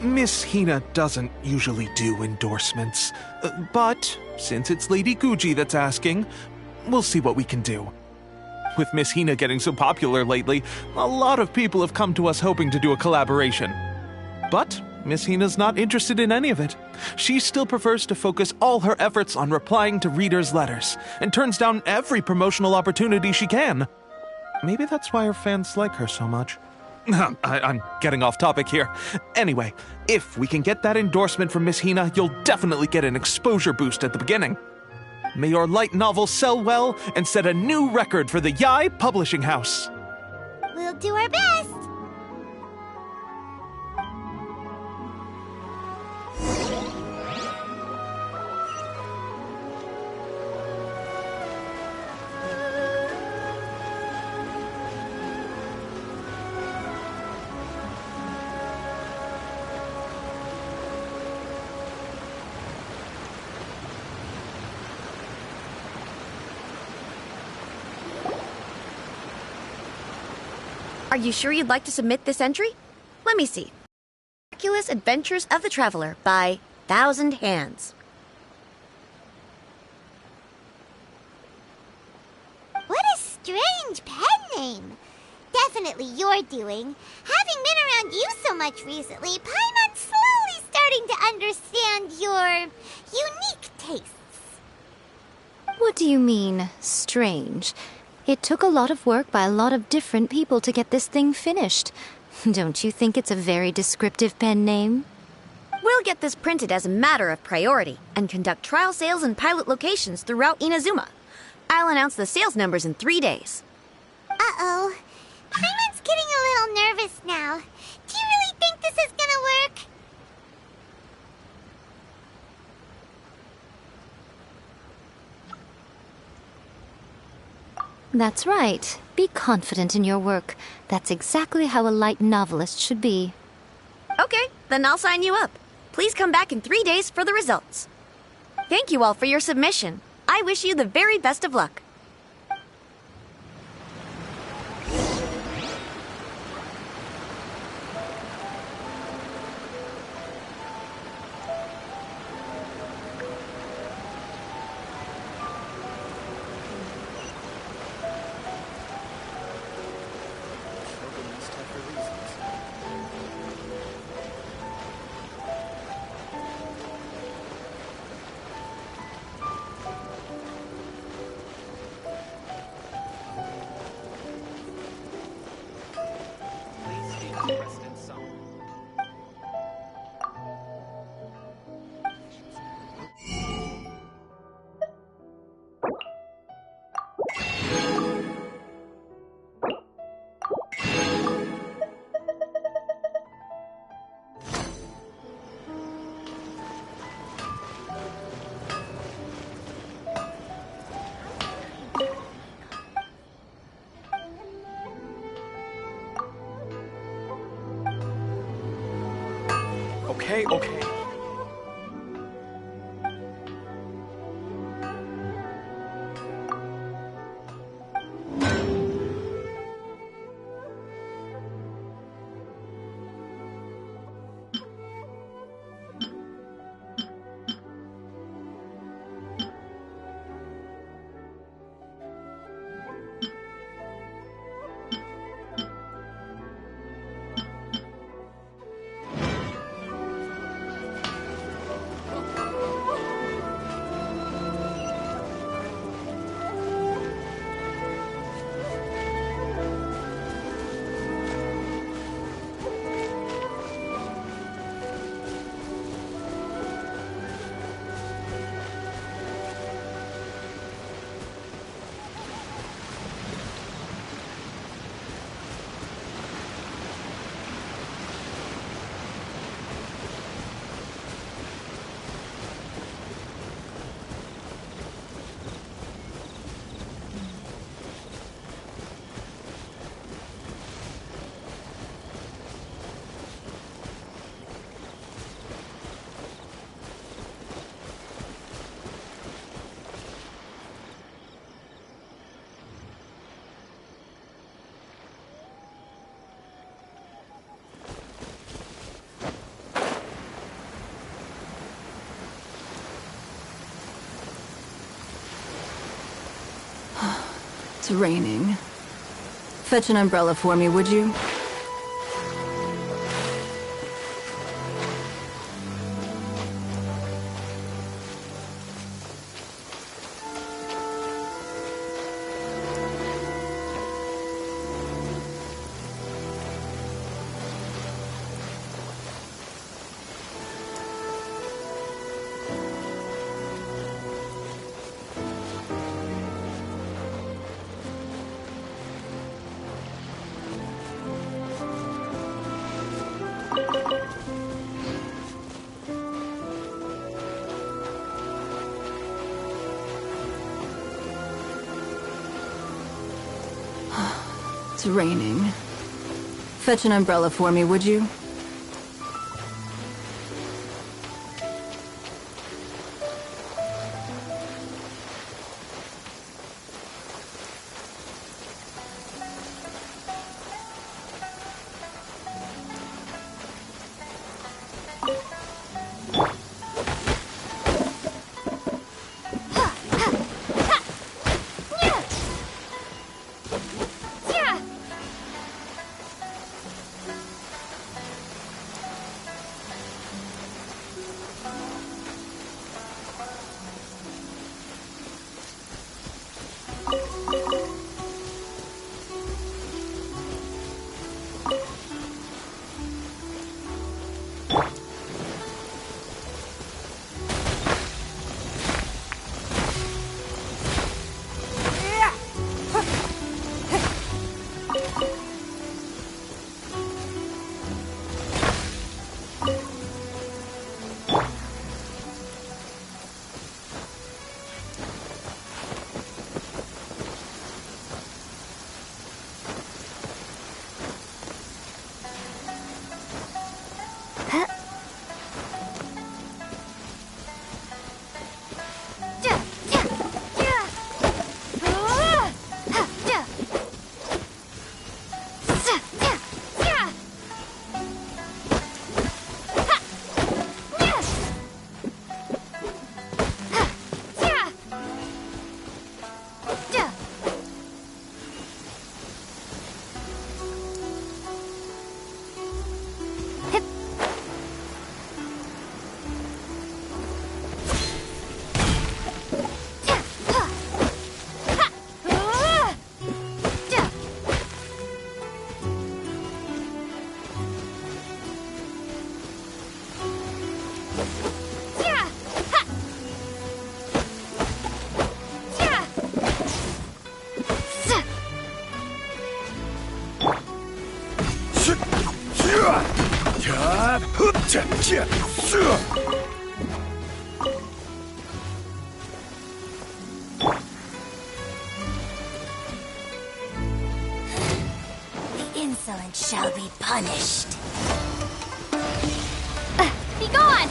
Miss Hina doesn't usually do endorsements, but since it's Lady Guji that's asking, we'll see what we can do. With Miss Hina getting so popular lately, a lot of people have come to us hoping to do a collaboration. But Miss Hina's not interested in any of it. She still prefers to focus all her efforts on replying to readers' letters, and turns down every promotional opportunity she can. Maybe that's why her fans like her so much. I'm getting off topic here. Anyway, if we can get that endorsement from Miss Hina, you'll definitely get an exposure boost at the beginning. May your light novel sell well and set a new record for the Yai Publishing House. We'll do our best. Are you sure you'd like to submit this entry? Let me see. Miraculous Adventures of the Traveler by Thousand Hands. What a strange pen name. Definitely your doing. Having been around you so much recently, Paimon's slowly starting to understand your unique tastes. What do you mean, strange? It took a lot of work by a lot of different people to get this thing finished. Don't you think it's a very descriptive pen name? We'll get this printed as a matter of priority and conduct trial sales in pilot locations throughout Inazuma. I'll announce the sales numbers in 3 days. Uh-oh. Paimon's getting a little nervous now. Do you really think this is gonna work? That's right. Be confident in your work. That's exactly how a light novelist should be. Okay, then I'll sign you up. Please come back in 3 days for the results. Thank you all for your submission. I wish you the very best of luck. Okay. It's raining. Fetch an umbrella for me, would you? It's raining. Fetch an umbrella for me, would you? The insolent shall be punished. Be gone!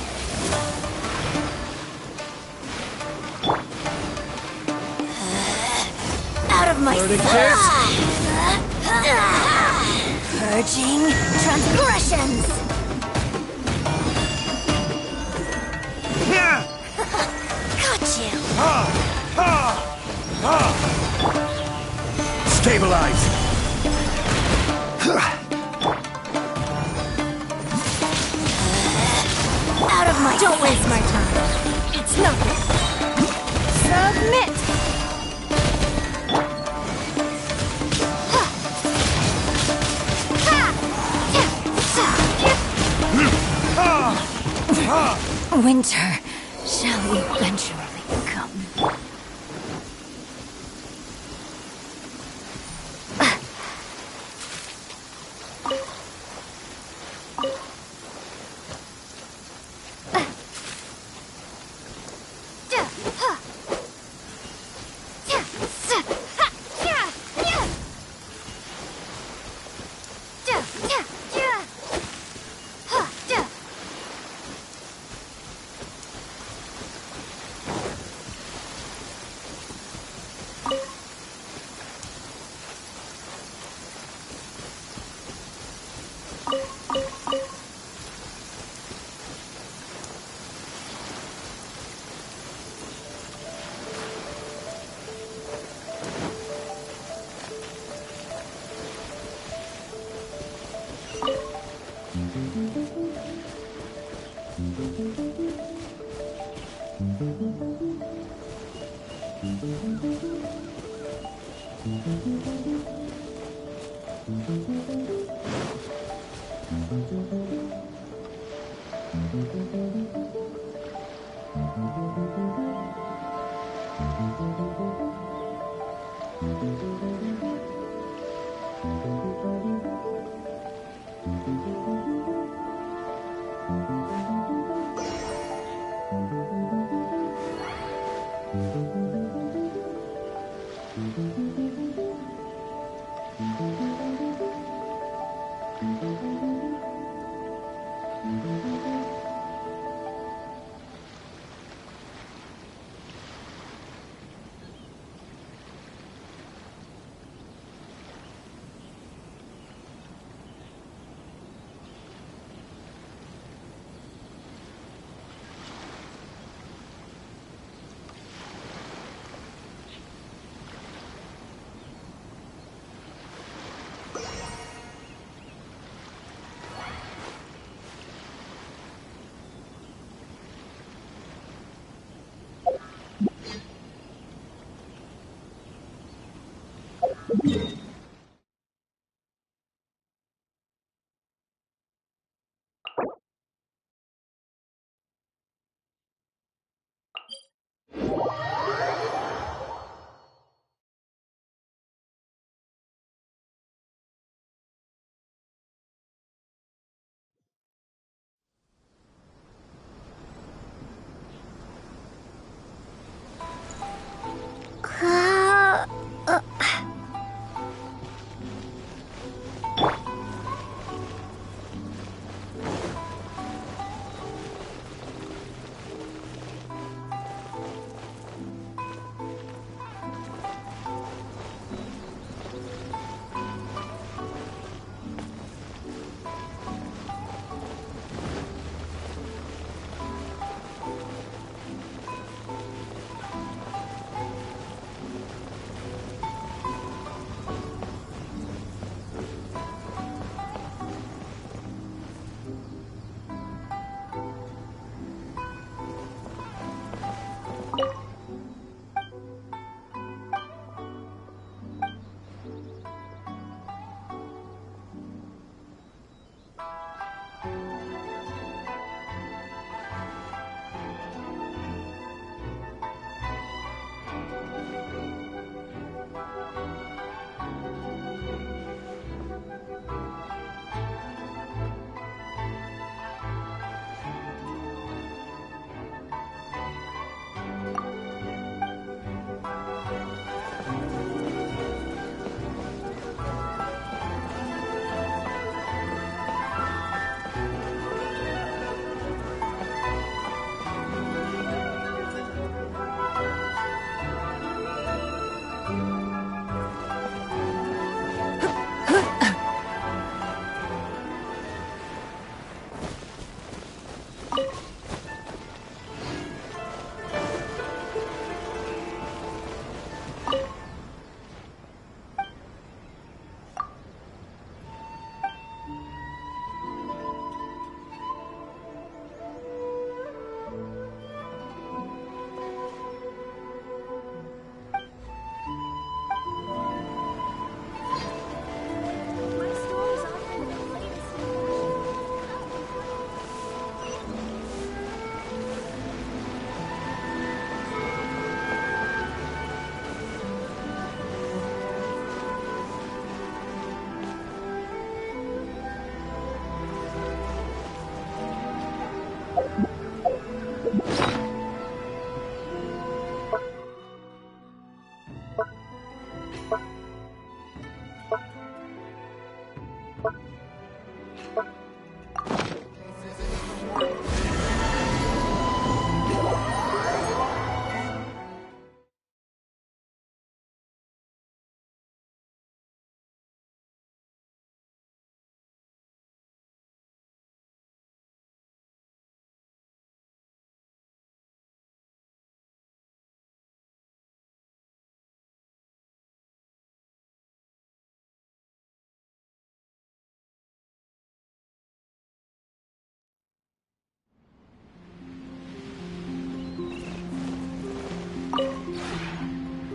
Out of my sight! Purging transgressions! Got you! Stabilize! Out of my Don't waste my time. It's nothing. Submit! Winter shall eventually come.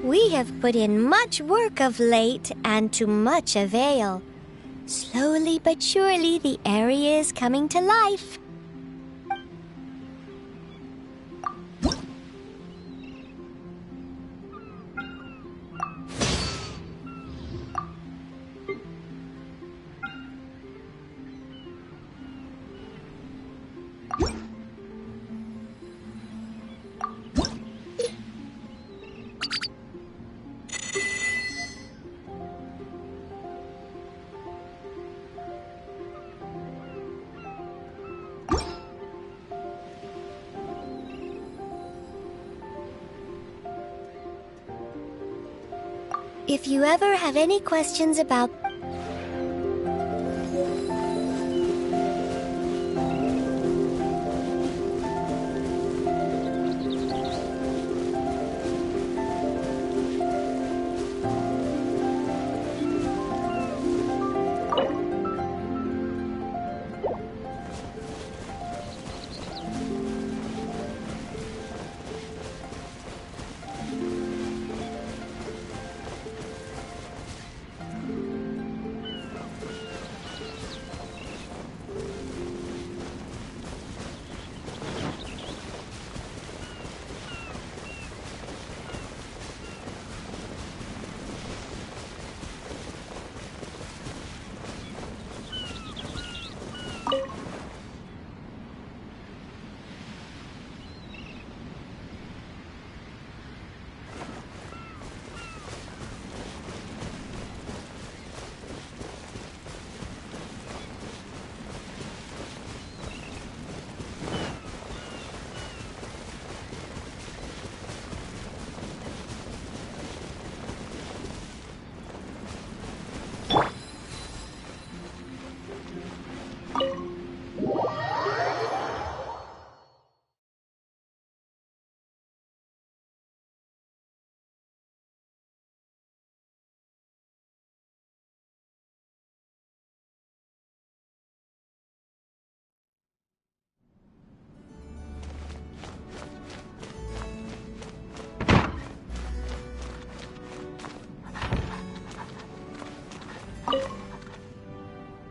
We have put in much work of late, and to much avail. Slowly but surely, the area is coming to life. If you ever have any questions about...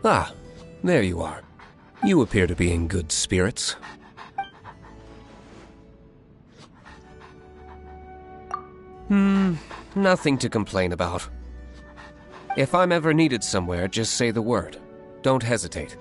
Ah, there you are. You appear to be in good spirits. Nothing to complain about. If I'm ever needed somewhere, just say the word. Don't hesitate.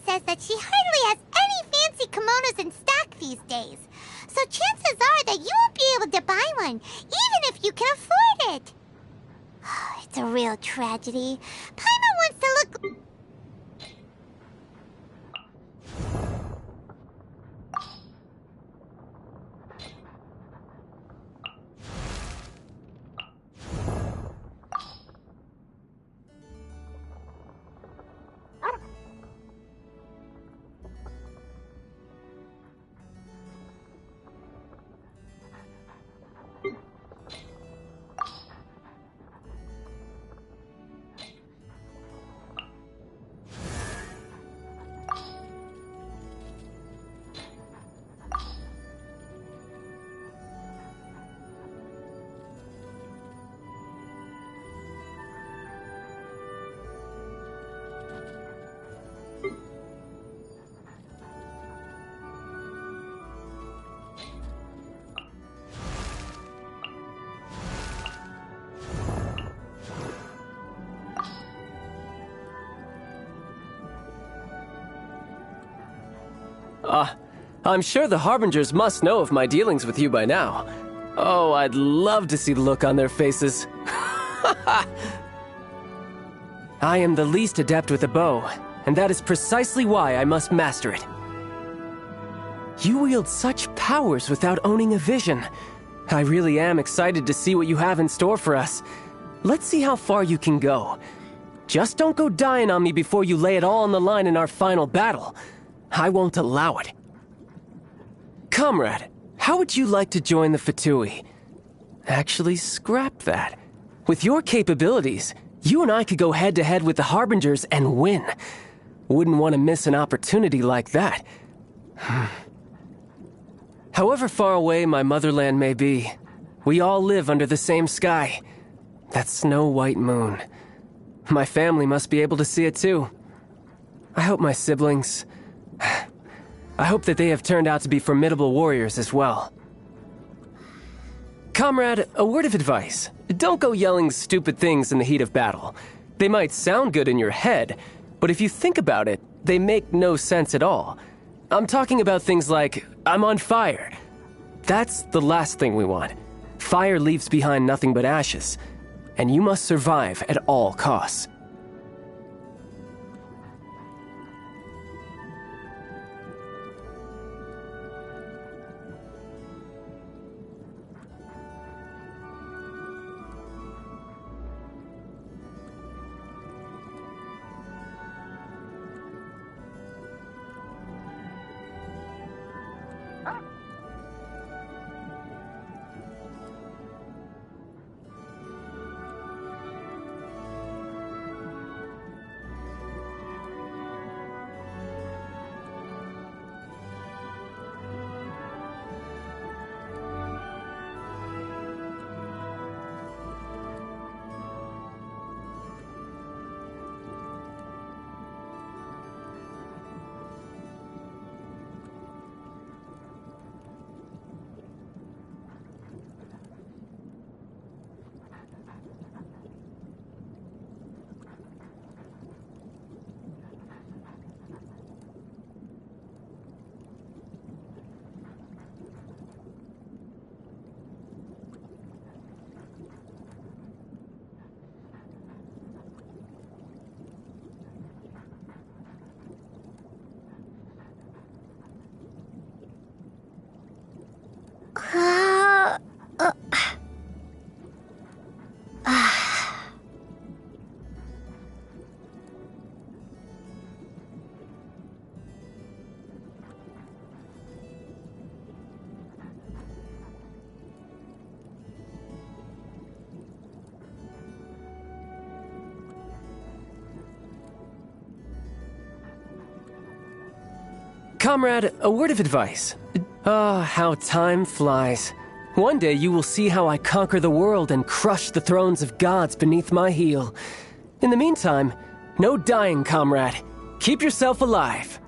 Says that she hardly has any fancy kimonos in stock these days. So chances are that you won't be able to buy one, even if you can afford it. It's a real tragedy. Paimon wants to look... I'm sure the Harbingers must know of my dealings with you by now. Oh, I'd love to see the look on their faces. I am the least adept with a bow, and that is precisely why I must master it. You wield such powers without owning a vision. I really am excited to see what you have in store for us. Let's see how far you can go. Just don't go dying on me before you lay it all on the line in our final battle. I won't allow it. Comrade, how would you like to join the Fatui? Actually, scrap that. With your capabilities, you and I could go head-to-head with the Harbingers and win. Wouldn't want to miss an opportunity like that. However far away my motherland may be, we all live under the same sky. That snow-white moon. My family must be able to see it too. I hope my siblings... I hope that they have turned out to be formidable warriors as well. Comrade, a word of advice. Don't go yelling stupid things in the heat of battle. They might sound good in your head, but if you think about it, they make no sense at all. I'm talking about things like, I'm on fire. That's the last thing we want. Fire leaves behind nothing but ashes, and you must survive at all costs. Comrade, a word of advice. How time flies. One day you will see how I conquer the world and crush the thrones of gods beneath my heel. In the meantime, no dying, comrade. Keep yourself alive.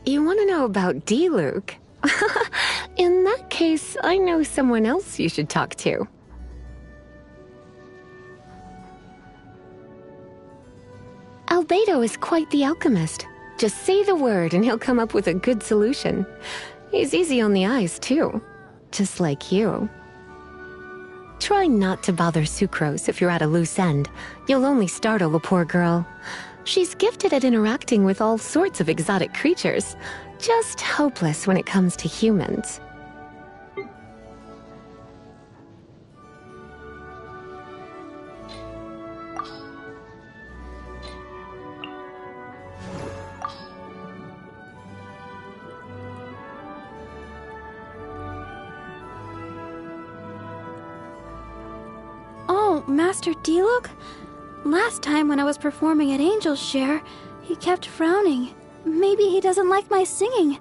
You want to know about D, Luke? In that case, I know someone else you should talk to. Albedo is quite the alchemist. Just say the word and he'll come up with a good solution. He's easy on the eyes, too. Just like you. Try not to bother Sucrose if you're at a loose end. You'll only startle the poor girl. She's gifted at interacting with all sorts of exotic creatures. Just hopeless when it comes to humans. Oh, Master Diluc? Last time when I was performing at Angel's Share, he kept frowning. Maybe he doesn't like my singing.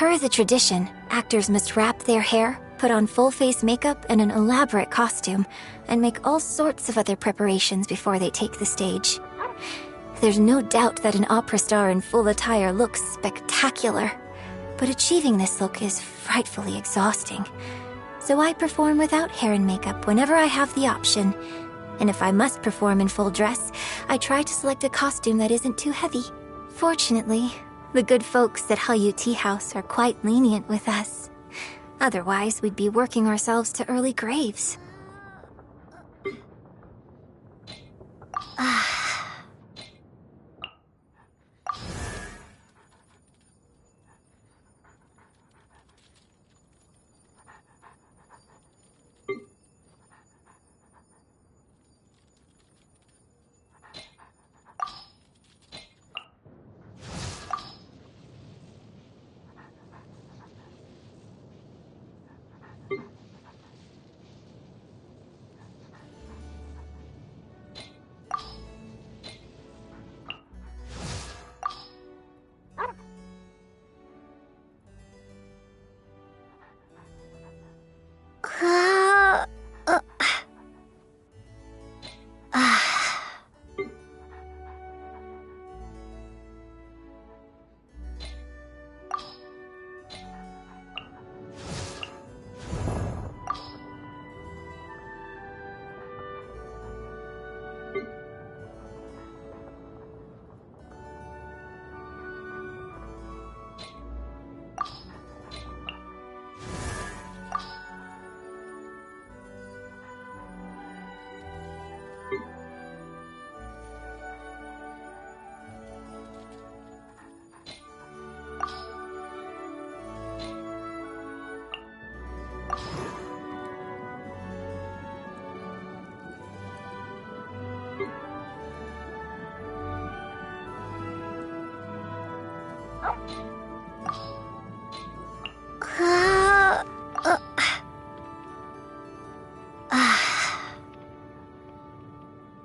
Per the tradition, actors must wrap their hair, put on full-face makeup and an elaborate costume, and make all sorts of other preparations before they take the stage. There's no doubt that an opera star in full attire looks spectacular, but achieving this look is frightfully exhausting. So I perform without hair and makeup whenever I have the option. And if I must perform in full dress, I try to select a costume that isn't too heavy. Fortunately, the good folks at Hallyu Tea House are quite lenient with us. Otherwise, we'd be working ourselves to early graves.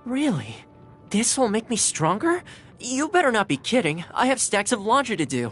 Really? This will make me stronger? You better not be kidding. I have stacks of laundry to do.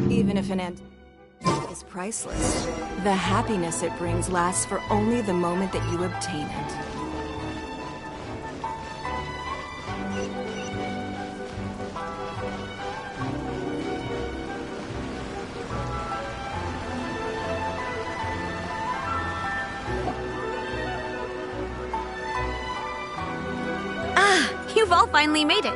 Even if an end is priceless, the happiness it brings lasts for only the moment that you obtain it. You've all finally made it.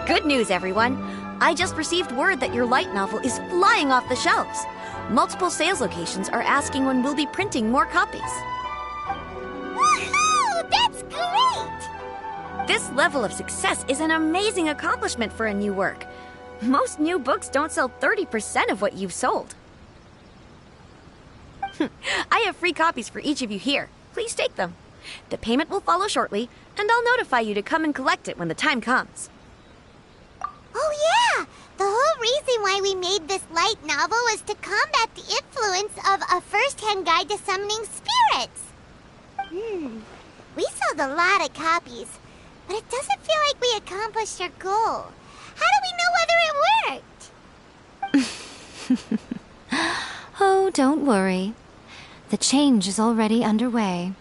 Good news, everyone. I just received word that your light novel is flying off the shelves. Multiple sales locations are asking when we'll be printing more copies. Woohoo! That's great! This level of success is an amazing accomplishment for a new work. Most new books don't sell 30% of what you've sold. I have free copies for each of you here. Please take them. The payment will follow shortly, and I'll notify you to come and collect it when the time comes. Oh yeah! The whole reason why we made this light novel was to combat the influence of a first-hand guide to summoning spirits. We sold a lot of copies, but it doesn't feel like we accomplished our goal. How do we know whether it worked? Oh, don't worry. The change is already underway.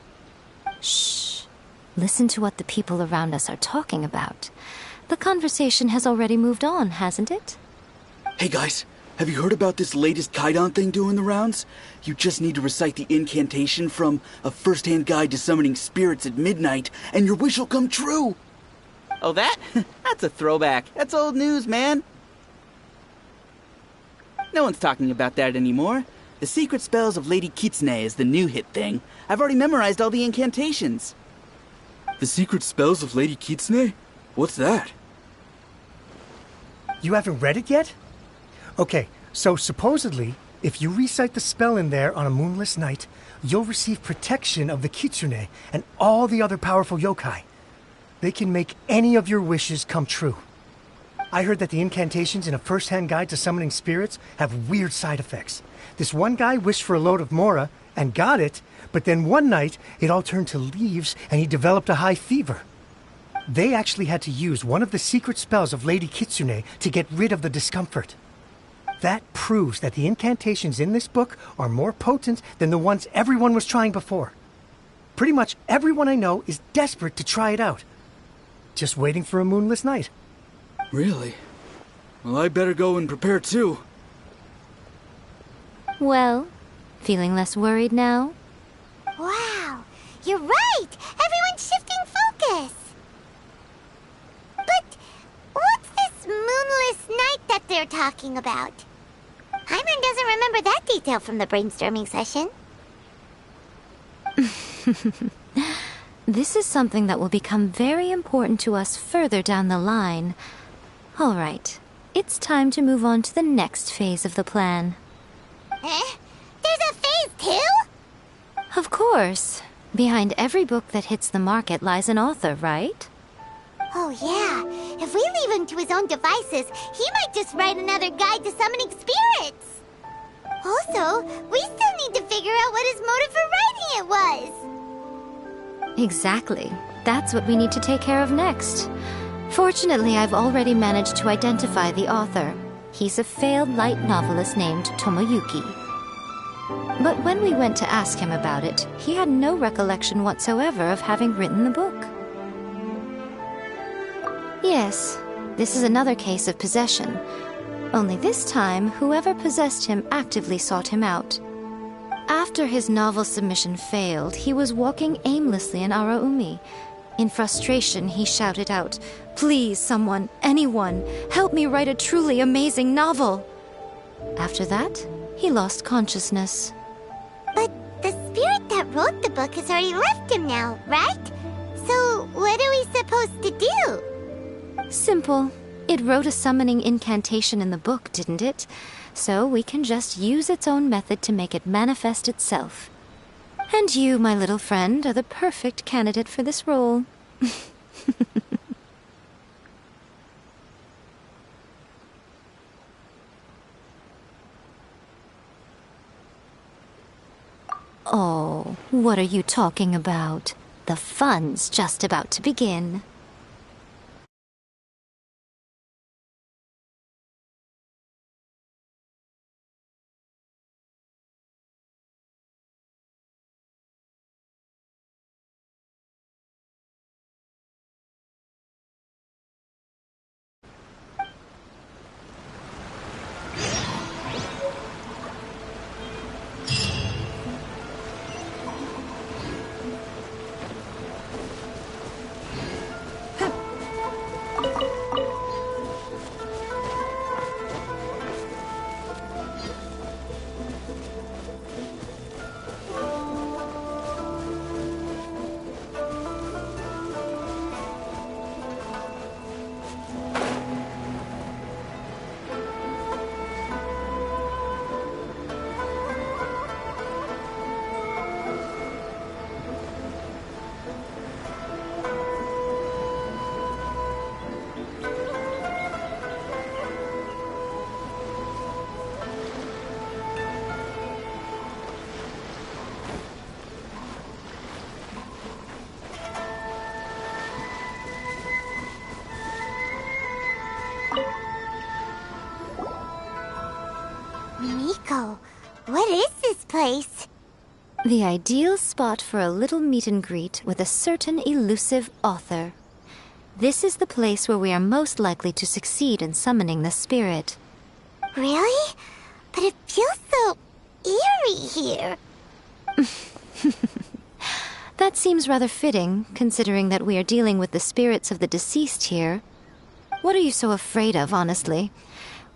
Shh. Listen to what the people around us are talking about. The conversation has already moved on, hasn't it? Hey guys, have you heard about this latest Kaidan thing doing the rounds? You just need to recite the incantation from A First-Hand Guide to Summoning Spirits at midnight, and your wish will come true! Oh, that? That's a throwback. That's old news, man. No one's talking about that anymore. The Secret Spells of Lady Kitsune is the new hit thing. I've already memorized all the incantations. The Secret Spells of Lady Kitsune? What's that? You haven't read it yet? Okay, so supposedly, if you recite the spell in there on a moonless night, you'll receive protection of the Kitsune and all the other powerful yokai. They can make any of your wishes come true. I heard that the incantations in A First-Hand Guide to Summoning Spirits have weird side effects. This one guy wished for a load of mora and got it, but then one night it all turned to leaves and he developed a high fever. They actually had to use one of the secret spells of Lady Kitsune to get rid of the discomfort. That proves that the incantations in this book are more potent than the ones everyone was trying before. Pretty much everyone I know is desperate to try it out. Just waiting for a moonless night. Really? Well, I better go and prepare too. Well, feeling less worried now? Wow, you're right! Everyone's shifting focus! But what's this moonless night that they're talking about? Hyman doesn't remember that detail from the brainstorming session. This is something that will become very important to us further down the line. All right, it's time to move on to the next phase of the plan. There's a phase 2? Of course. Behind every book that hits the market lies an author, right? Oh yeah, if we leave him to his own devices, he might just write another guide to summoning spirits. Also, we still need to figure out what his motive for writing it was. Exactly. That's what we need to take care of next. Fortunately, I've already managed to identify the author. He's a failed light novelist named Tomoyuki. But when we went to ask him about it, he had no recollection whatsoever of having written the book. Yes, this is another case of possession. Only this time, whoever possessed him actively sought him out. After his novel submission failed, he was walking aimlessly in Araumi. In frustration, he shouted out, "Please, someone, anyone, help me write a truly amazing novel!" After that, he lost consciousness. But the spirit that wrote the book has already left him now, right? So what are we supposed to do? Simple. It wrote a summoning incantation in the book, didn't it? So we can just use its own method to make it manifest itself. And you, my little friend, are the perfect candidate for this role. Oh, what are you talking about? The fun's just about to begin. Nico, what is this place? The ideal spot for a little meet and greet with a certain elusive author. This is the place where we are most likely to succeed in summoning the spirit. Really? But it feels so eerie here. That seems rather fitting, considering that we are dealing with the spirits of the deceased here. What are you so afraid of, honestly?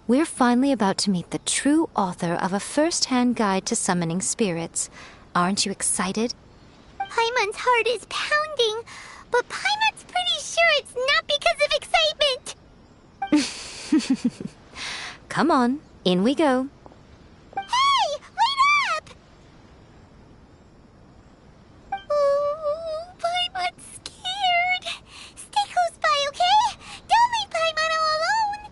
We're finally about to meet the true author of a first-hand guide to summoning spirits. Aren't you excited? Paimon's heart is pounding, but Paimon's pretty sure it's not because of excitement. Come on, in we go. Hey, wait up! Ooh, Paimon's scared. Stay close by, okay? Don't leave Paimon all alone.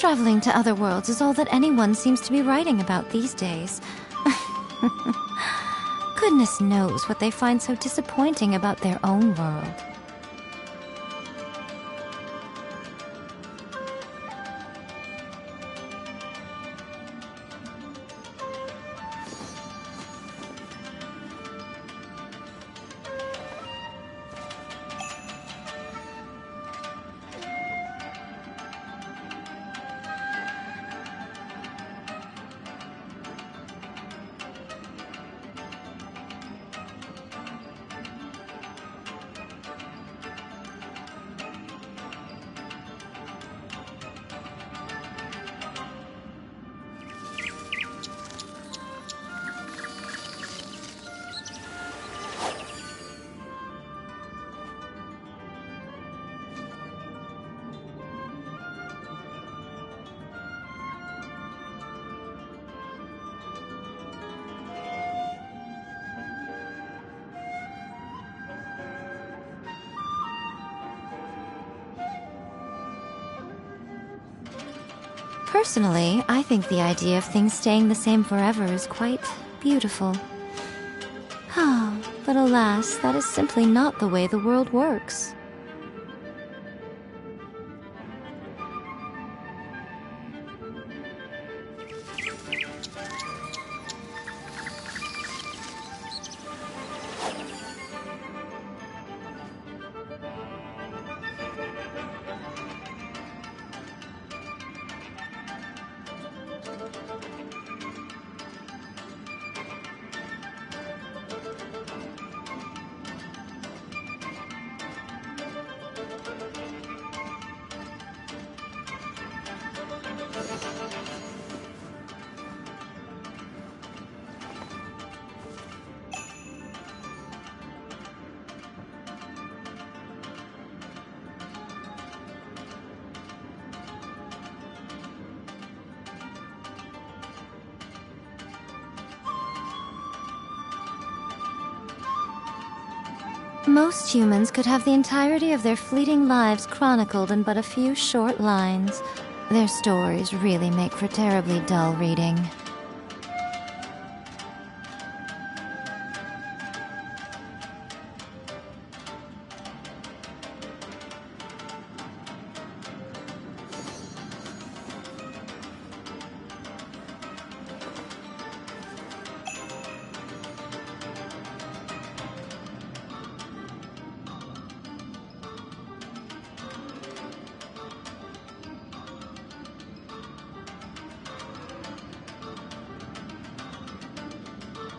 Traveling to other worlds is all that anyone seems to be writing about these days. Goodness knows what they find so disappointing about their own world. Personally, I think the idea of things staying the same forever is quite beautiful. But alas, that is simply not the way the world works. Most humans could have the entirety of their fleeting lives chronicled in but a few short lines. Their stories really make for terribly dull reading.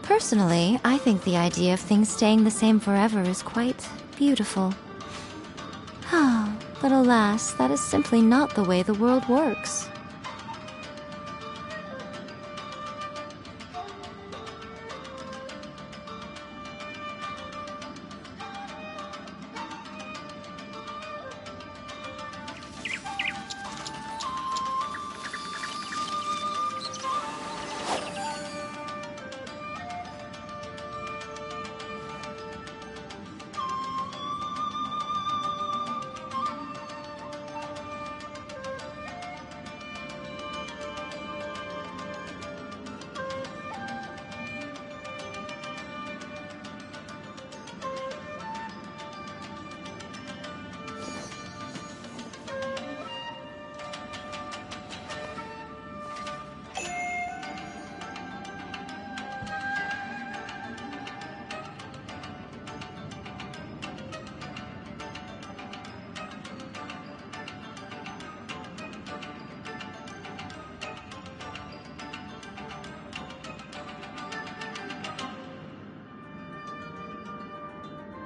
Personally, I think the idea of things staying the same forever is quite beautiful. But alas, that is simply not the way the world works.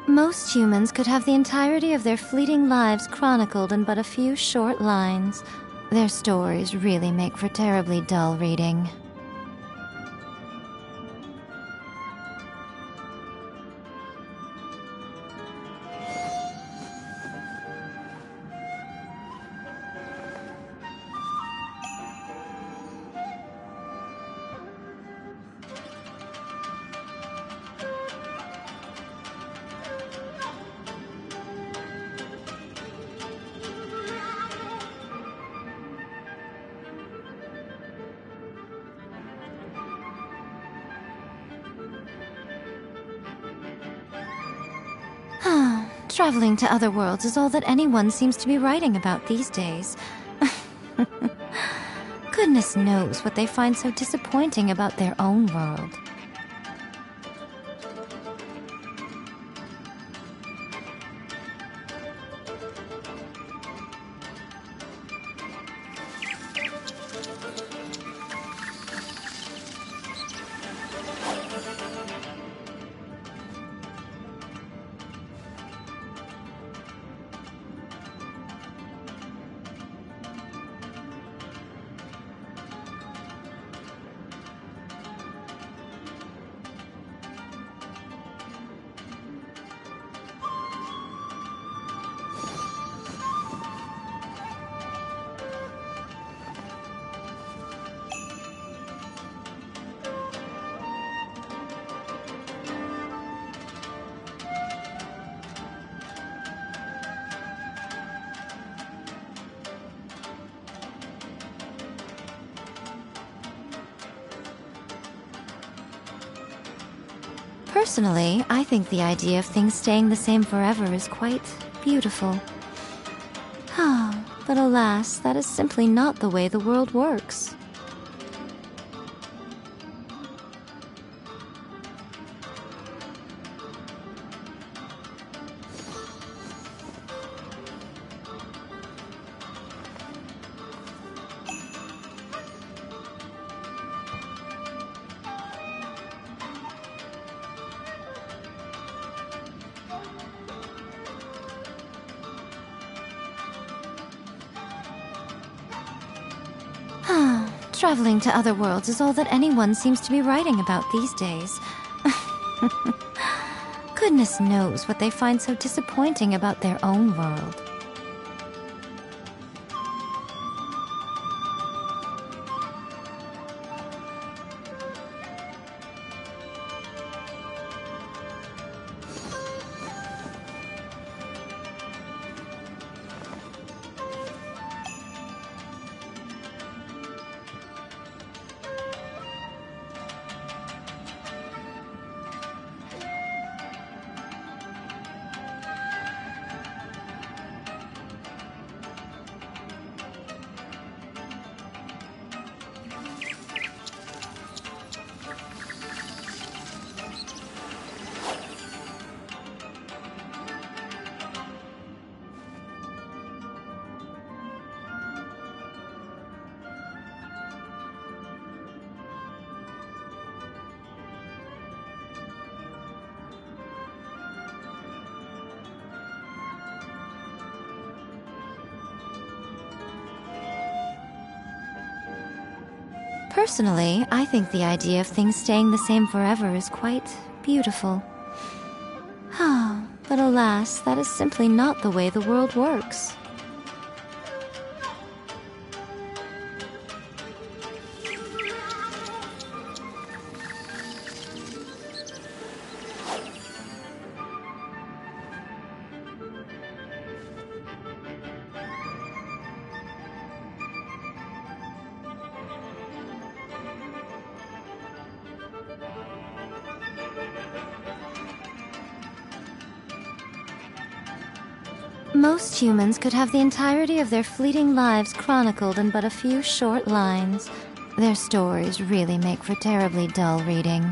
Most humans could have the entirety of their fleeting lives chronicled in but a few short lines. Their stories really make for terribly dull reading. Traveling to other worlds is all that anyone seems to be writing about these days. Goodness knows what they find so disappointing about their own world. Personally, I think the idea of things staying the same forever is quite beautiful. But alas, that is simply not the way the world works. Traveling to other worlds is all that anyone seems to be writing about these days. Goodness knows what they find so disappointing about their own world. Personally, I think the idea of things staying the same forever is quite beautiful. But alas, that is simply not the way the world works. Most humans could have the entirety of their fleeting lives chronicled in but a few short lines. Their stories really make for terribly dull reading.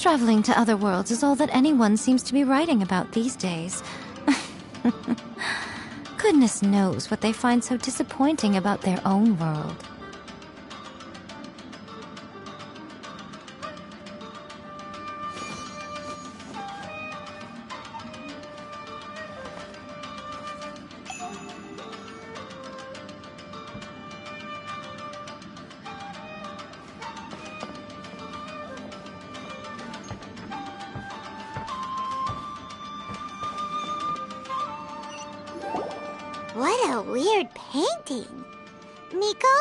Traveling to other worlds is all that anyone seems to be writing about these days. Goodness knows what they find so disappointing about their own world. What a weird painting. Miko,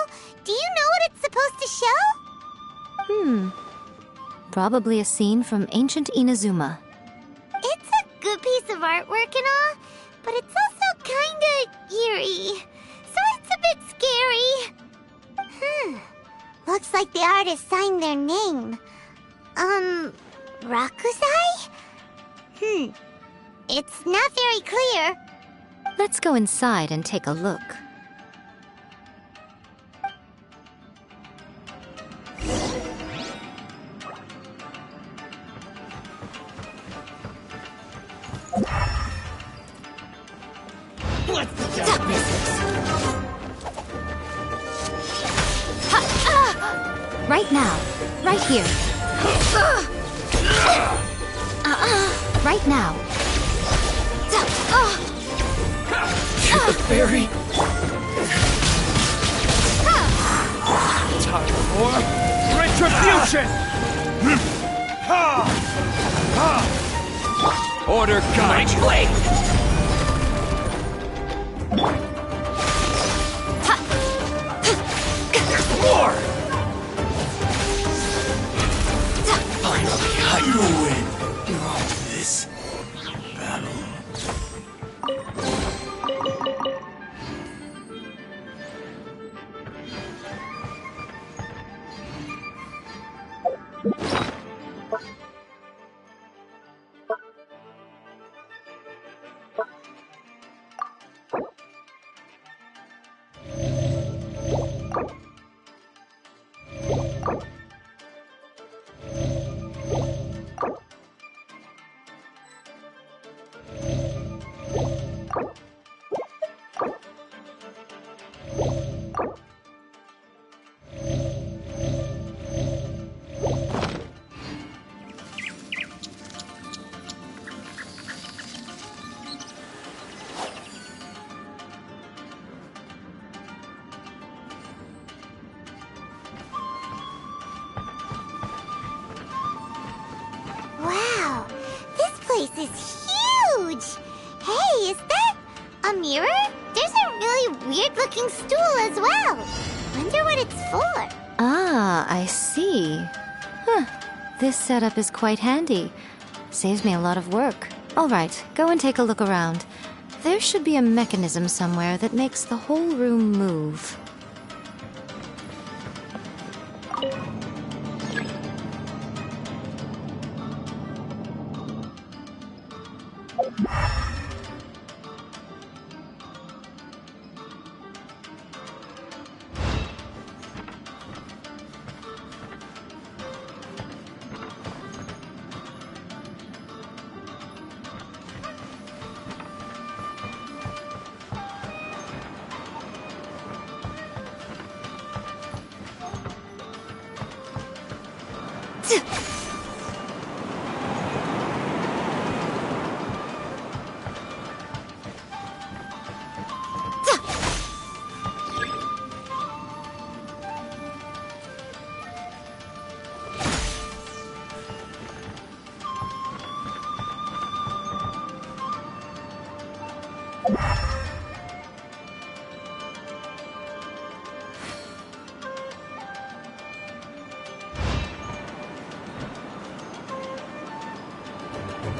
do you know what it's supposed to show? Probably a scene from ancient Inazuma. It's a good piece of artwork and all, but it's also kinda eerie. So it's a bit scary. Looks like the artist signed their name. Rakusai? It's not very clear. Let's go inside and take a look. Right now. Right here. Right now. The fairy. Time for retribution! Order guide! War! Finally, you win. You're all this battle. Wow, this place is huge! Hey, is that a mirror? There's a really weird-looking stool as well. Wonder what it's for. Ah, I see. This setup is quite handy. Saves me a lot of work. All right, go and take a look around. There should be a mechanism somewhere that makes the whole room move.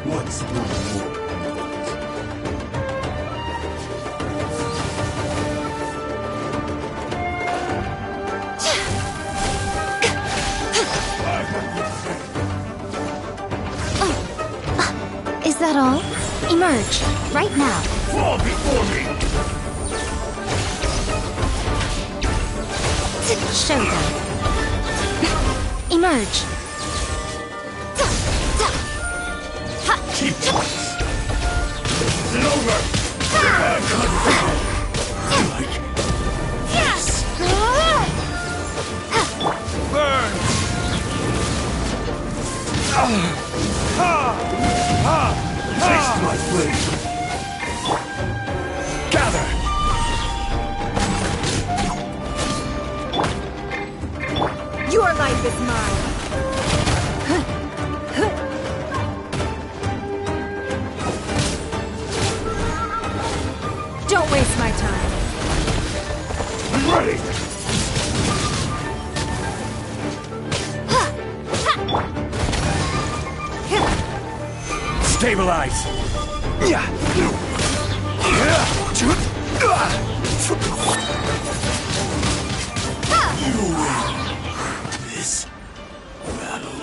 What's the reward? Is that all? Emerge, right now. Fall before me! Show them. Emerge. Taste my blade! Gather! Your life is mine! Don't waste my time. I'm ready! Stabilize! You win this battle.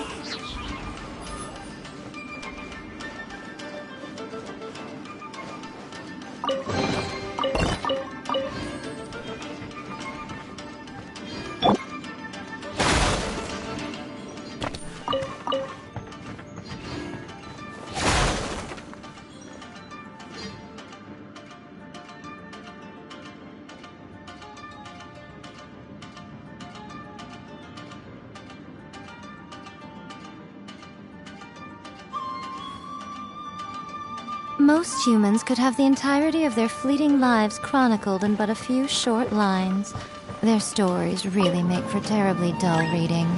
Most humans could have the entirety of their fleeting lives chronicled in but a few short lines. Their stories really make for terribly dull reading.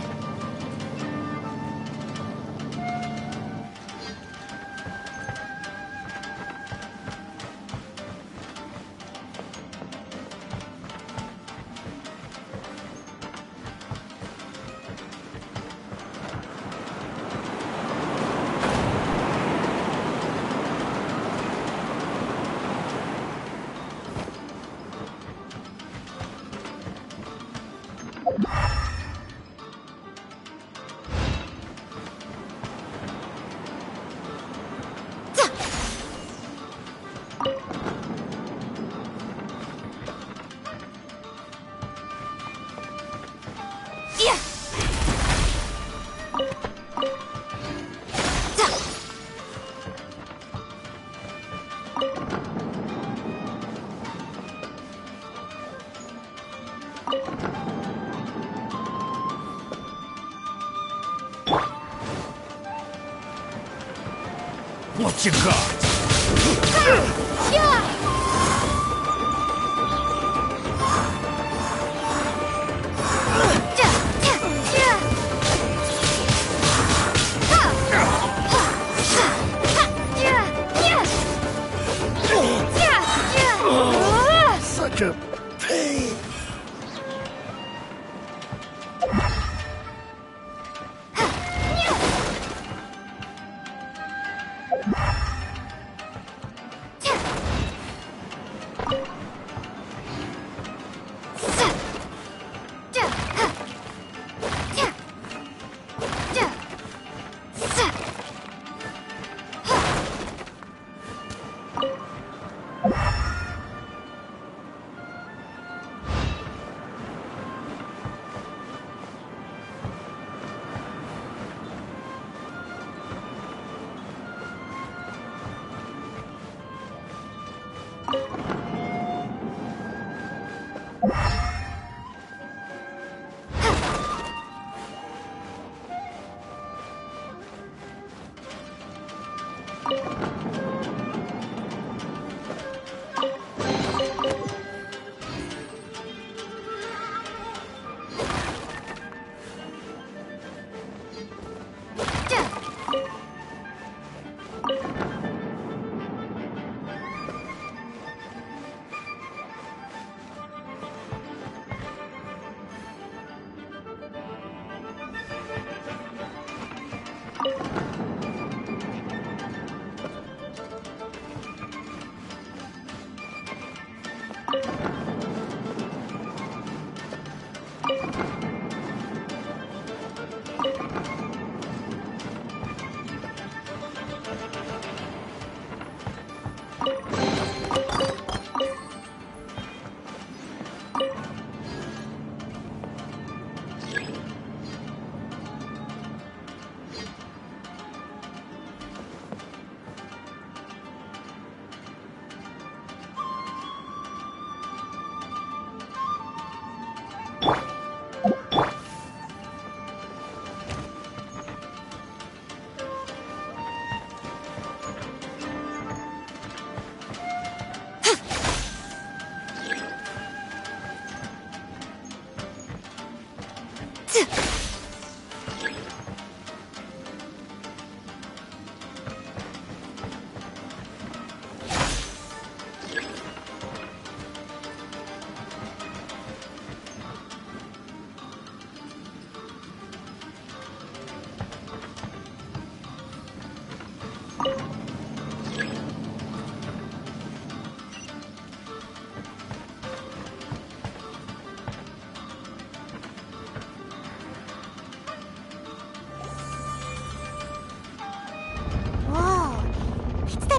What you got? Such a pain.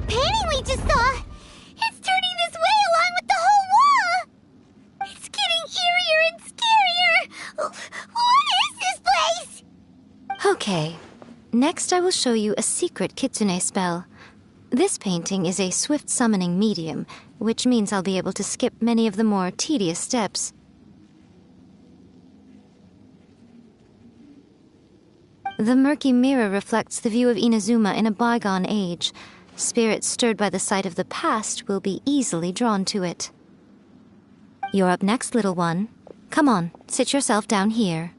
painting we just saw, it's turning this way along with the whole wall. It's getting eerier and scarier. What is this place? Okay. Next, I will show you a secret kitsune spell. This painting is a swift summoning medium, which means I'll be able to skip many of the more tedious steps. The murky mirror reflects the view of Inazuma in a bygone age. Spirits stirred by the sight of the past will be easily drawn to it. You're up next, little one. Come on, sit yourself down here.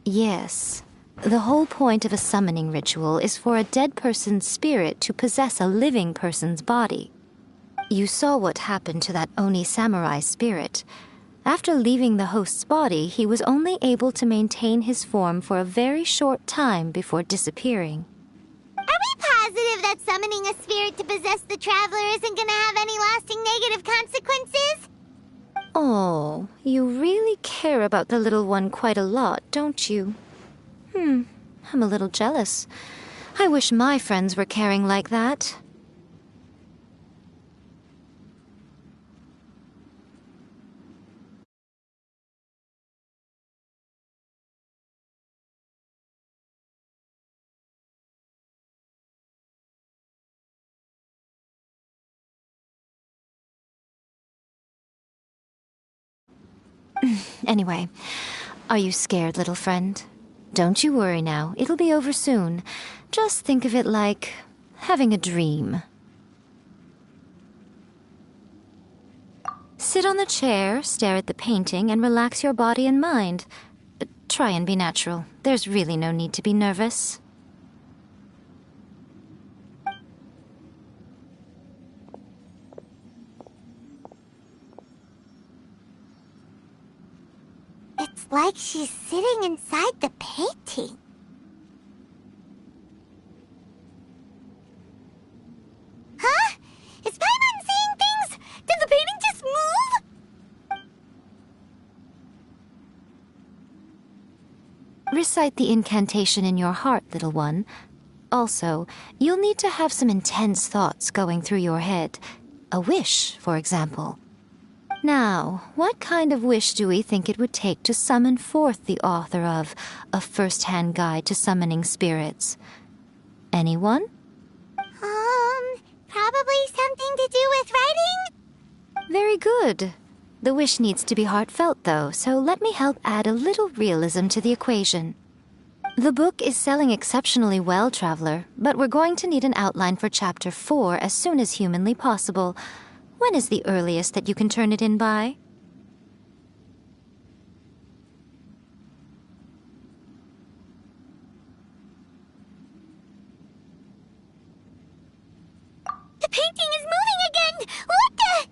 Yes. The whole point of a summoning ritual is for a dead person's spirit to possess a living person's body. You saw what happened to that Oni samurai spirit. After leaving the host's body, he was only able to maintain his form for a very short time before disappearing. Are we positive that summoning a spirit to possess the traveler isn't gonna have any lasting negative consequences? Oh, you really care about the little one quite a lot, don't you? I'm a little jealous. I wish my friends were caring like that. Anyway, are you scared, little friend? Don't you worry now, it'll be over soon. Just think of it like having a dream. Sit on the chair, stare at the painting, and relax your body and mind. Try and be natural. There's really no need to be nervous. It's like she's sitting inside the painting. Huh? Is Paimon seeing things? Did the painting just move? Recite the incantation in your heart, little one. Also, you'll need to have some intense thoughts going through your head. A wish, for example. Now, what kind of wish do we think it would take to summon forth the author of A First-Hand Guide to Summoning Spirits? Anyone? Probably something to do with writing? Very good. The wish needs to be heartfelt, though, so let me help add a little realism to the equation. The book is selling exceptionally well, Traveler, but we're going to need an outline for Chapter 4 as soon as humanly possible. When is the earliest that you can turn it in by? The painting is moving again! What the...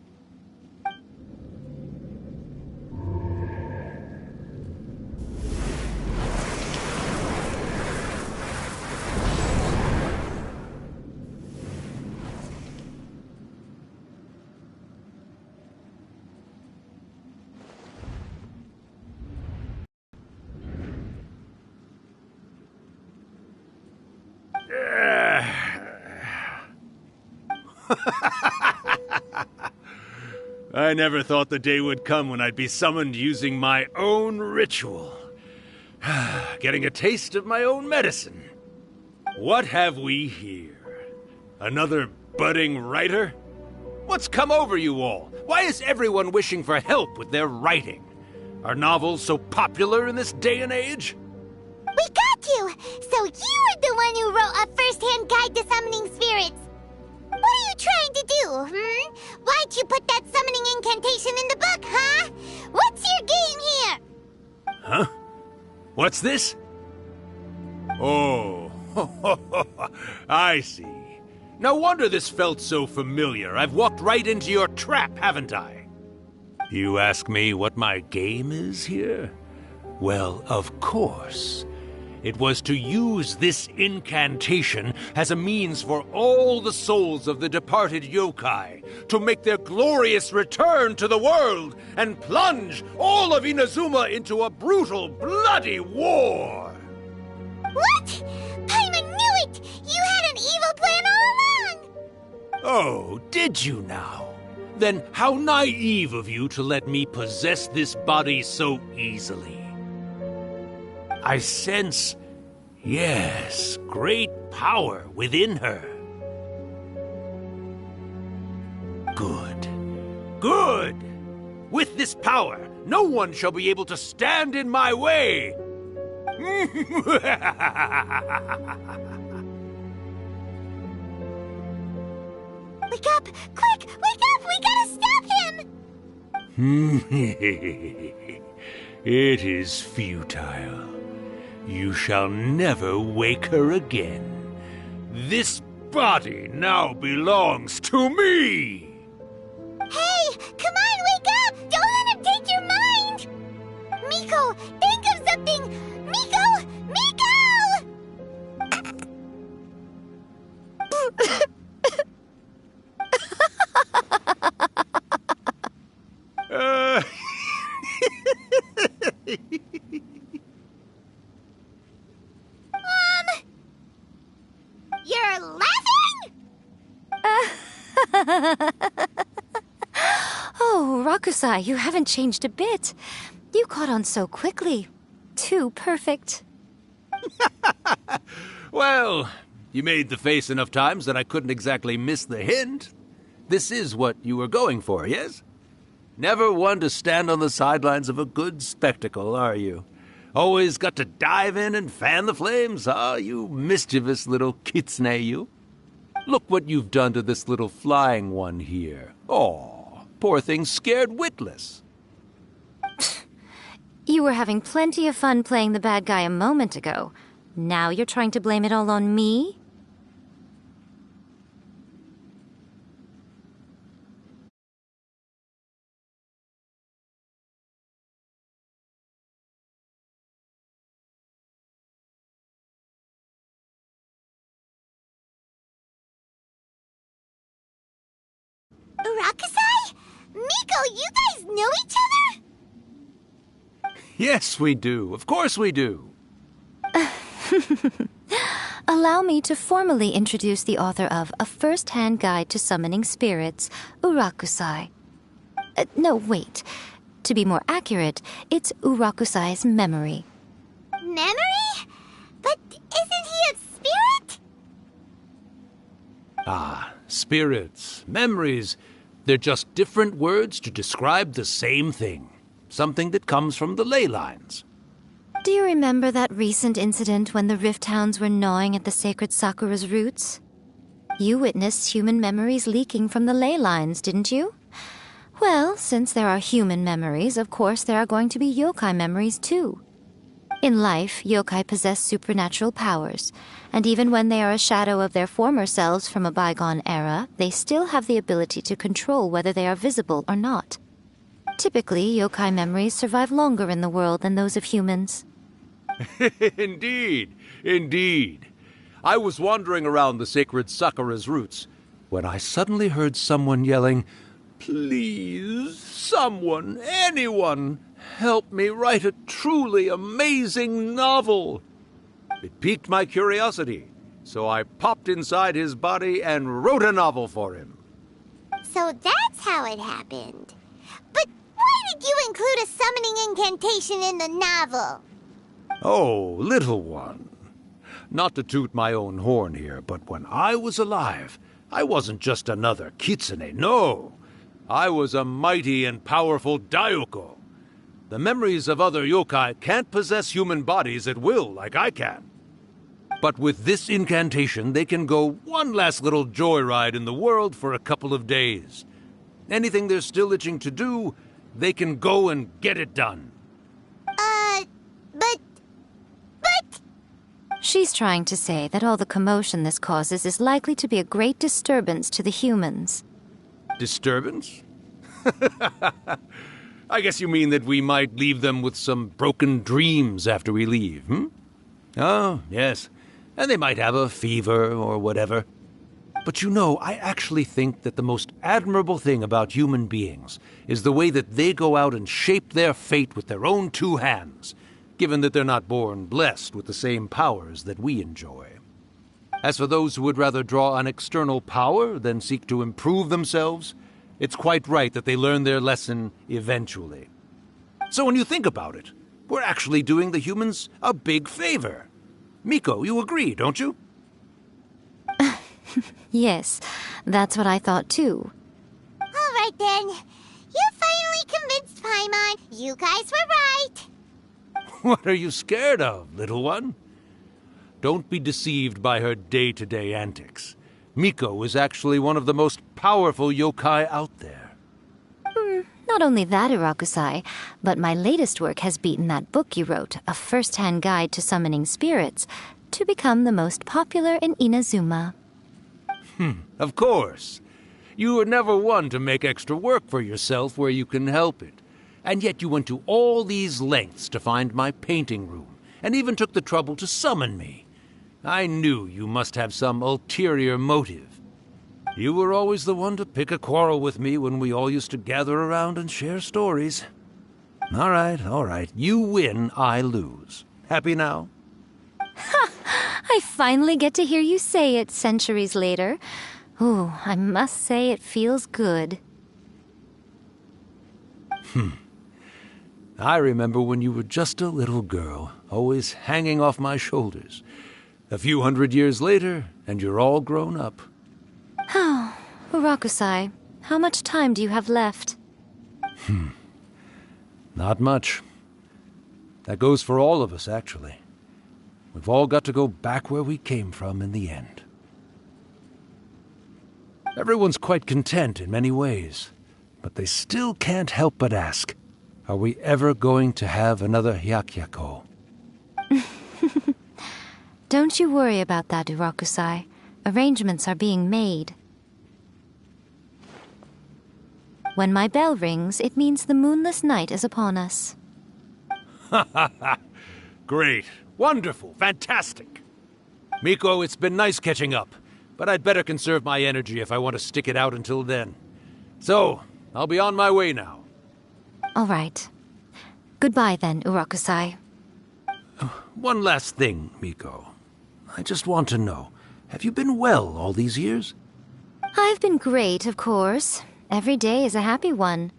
I never thought the day would come when I'd be summoned using my own ritual. Getting a taste of my own medicine. What have we here? Another budding writer? What's come over you all? Why is everyone wishing for help with their writing? Are novels so popular in this day and age? We got you! So you were the one who wrote A First-Hand Guide to Summoning Spirits! What are you trying to do, Why'd you put that summoning incantation in the book, huh? What's your game here? Huh? What's this? Oh, I see. No wonder this felt so familiar. I've walked right into your trap, haven't I? You ask me what my game is here? Well, of course. It was to use this incantation as a means for all the souls of the departed yokai to make their glorious return to the world and plunge all of Inazuma into a brutal, bloody war. What? Paimon knew it! You had an evil plan all along! Oh, did you now? Then how naive of you to let me possess this body so easily. I sense, yes, great power within her. Good. Good! With this power, no one shall be able to stand in my way! Wake up! Quick! Wake up! We gotta stop him! It is futile. You shall never wake her again. This body now belongs to me! Hey! Come on, wake up! Don't let him take your mind! Miko, think of something! Miko! Miko! You're laughing? Oh, Rakusai, you haven't changed a bit. You caught on so quickly. Too perfect. Well, you made the face enough times that I couldn't exactly miss the hint. This is what you were going for, yes? Never one to stand on the sidelines of a good spectacle, are you? Always got to dive in and fan the flames, huh? You mischievous little kitsune, you. Look what you've done to this little flying one here. Oh, poor thing scared witless. You were having plenty of fun playing the bad guy a moment ago. Now you're trying to blame it all on me? Rakusai? Miko, you guys know each other? Yes, we do. Of course we do. Allow me to formally introduce the author of A First-Hand Guide to Summoning Spirits, Urakusai. No, wait. To be more accurate, it's Urakusai's memory. Memory? But isn't he a spirit? Ah, spirits, memories. They're just different words to describe the same thing. Something that comes from the ley lines. Do you remember that recent incident when the Rift Hounds were gnawing at the sacred Sakura's roots? You witnessed human memories leaking from the ley lines, didn't you? Well, since there are human memories, of course there are going to be yokai memories too. In life, yokai possess supernatural powers, and even when they are a shadow of their former selves from a bygone era, they still have the ability to control whether they are visible or not. Typically, yokai memories survive longer in the world than those of humans. Indeed, indeed. I was wandering around the sacred Sakura's roots when I suddenly heard someone yelling, "Please, someone, anyone, help me write a truly amazing novel." It piqued my curiosity, so I popped inside his body and wrote a novel for him. So that's how it happened. But why did you include a summoning incantation in the novel? Oh, little one. Not to toot my own horn here, but when I was alive, I wasn't just another kitsune, no. I was a mighty and powerful Daiuko. The memories of other yokai can't possess human bodies at will like I can. But with this incantation, they can go one last little joyride in the world for a couple of days. Anything they're still itching to do, they can go and get it done. But... She's trying to say that all the commotion this causes is likely to be a great disturbance to the humans. Disturbance? I guess you mean that we might leave them with some broken dreams after we leave, hmm? Oh, yes. And they might have a fever or whatever. But you know, I actually think that the most admirable thing about human beings is the way that they go out and shape their fate with their own two hands, given that they're not born blessed with the same powers that we enjoy. As for those who would rather draw on external power than seek to improve themselves, it's quite right that they learn their lesson eventually. So when you think about it, we're actually doing the humans a big favor. Miko, you agree, don't you? Yes, that's what I thought too. All right then. You finally convinced Paimon. You guys were right. What are you scared of, little one? Don't be deceived by her day-to-day antics. Miko is actually one of the most powerful yokai out there. Not only that, Urakusai, but my latest work has beaten that book you wrote, A First-Hand Guide to Summoning Spirits, to become the most popular in Inazuma. Of course. You were never one to make extra work for yourself where you can help it. And yet you went to all these lengths to find my painting room, and even took the trouble to summon me. I knew you must have some ulterior motive. You were always the one to pick a quarrel with me when we all used to gather around and share stories. All right. You win, I lose. Happy now? I finally get to hear you say it centuries later. Ooh, I must say it feels good. I remember when you were just a little girl, always hanging off my shoulders. A few 100 years later, and you're all grown up. Oh, Urakusai, how much time do you have left? Not much. That goes for all of us, actually. We've all got to go back where we came from in the end. Everyone's quite content in many ways, but they still can't help but ask, are we ever going to have another Hyakyako? Don't you worry about that, Urakusai. Arrangements are being made. When my bell rings, it means the moonless night is upon us. Great. Wonderful. Fantastic. Miko, it's been nice catching up, but I'd better conserve my energy if I want to stick it out until then. So, I'll be on my way now. All right. Goodbye then, Urakusai. One last thing, Miko. I just want to know, have you been well all these years? I've been great, of course. Every day is a happy one.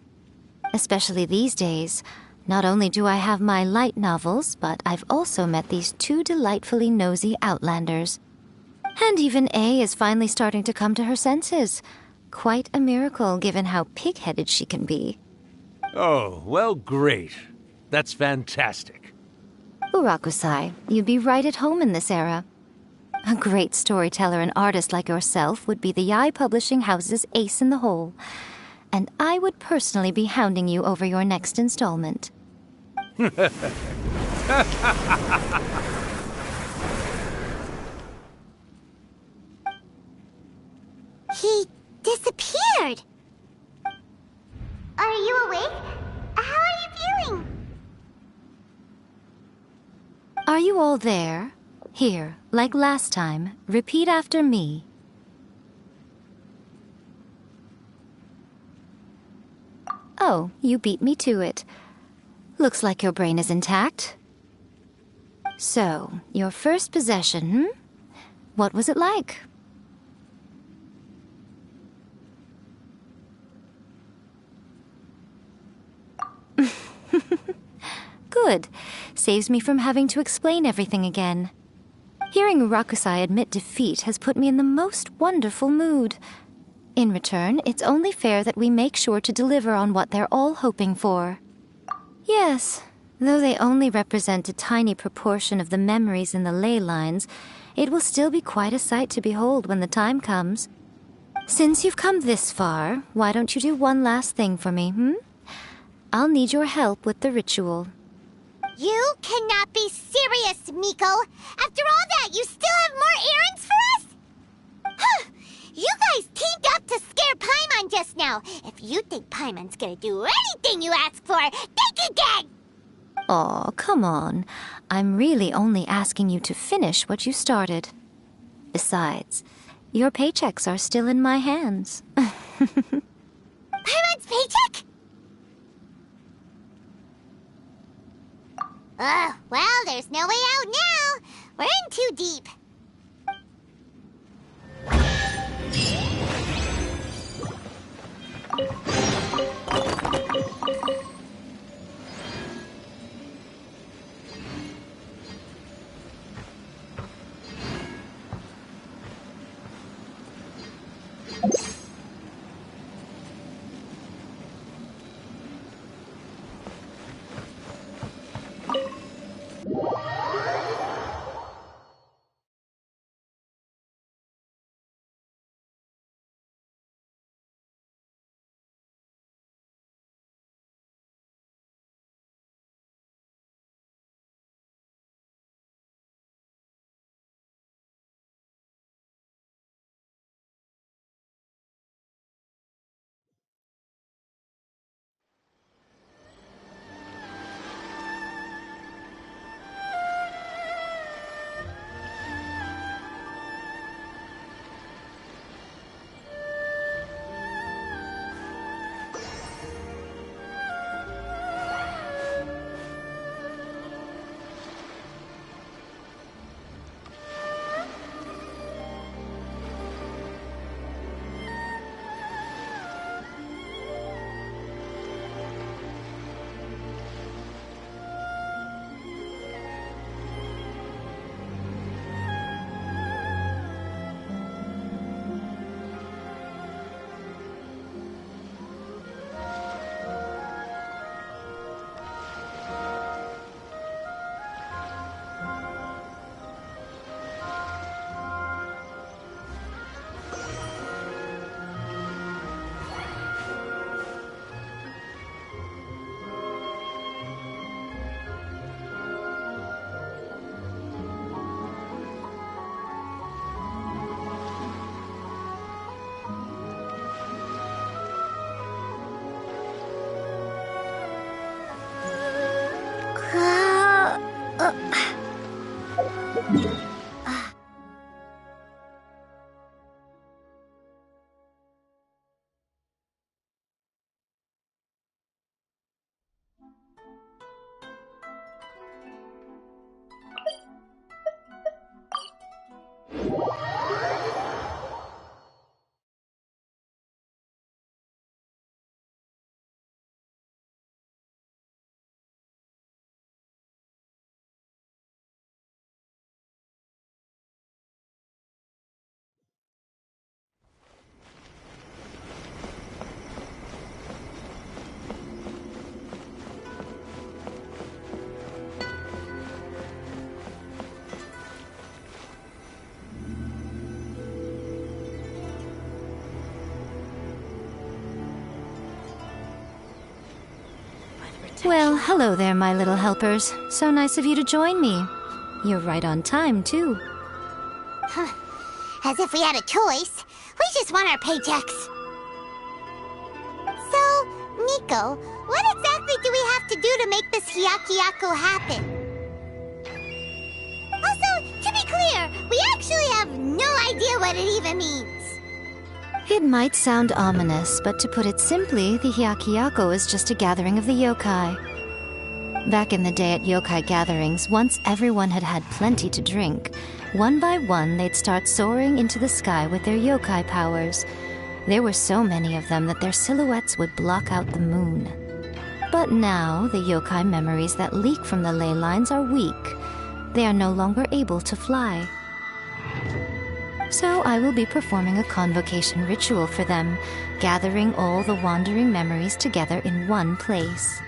Especially these days. Not only do I have my light novels, but I've also met these two delightfully nosy outlanders. And even A is finally starting to come to her senses. Quite a miracle, given how pig-headed she can be. Oh, well, great. That's fantastic. Urakusai, you'd be right at home in this era. A great storyteller and artist like yourself would be the Yae Publishing House's ace in the hole. And I would personally be hounding you over your next installment. He disappeared. Are you awake? How are you feeling? Are you all there? Here, like last time, repeat after me. Oh, you beat me to it. Looks like your brain is intact. So, your first possession, What was it like? Good. Saves me from having to explain everything again. Hearing Urakusai admit defeat has put me in the most wonderful mood. In return, it's only fair that we make sure to deliver on what they're all hoping for. Yes, though they only represent a tiny proportion of the memories in the ley lines, it will still be quite a sight to behold when the time comes. Since you've come this far, why don't you do one last thing for me, I'll need your help with the ritual. You cannot be serious, Miko! After all that, you still have more errands for us? Huh! You guys teamed up to scare Paimon just now. If you think Paimon's gonna do anything you ask for, think again! Aw, come on. I'm really only asking you to finish what you started. Besides, your paychecks are still in my hands. Paimon's paycheck? Well, there's no way out now. We're in too deep. Well, hello there, my little helpers. So nice of you to join me. You're right on time, too. As if we had a choice. We just want our paychecks. So, Nico, what exactly do we have to do to make this Hyakuyaku happen? Also, to be clear, we actually have no idea what it even means. It might sound ominous, but to put it simply, the Hyakuyaku is just a gathering of the yokai. Back in the day at yokai gatherings, once everyone had had plenty to drink, one by one they'd start soaring into the sky with their yokai powers. There were so many of them that their silhouettes would block out the moon. But now, the yokai memories that leak from the ley lines are weak. They are no longer able to fly. So I will be performing a convocation ritual for them, gathering all the wandering memories together in one place.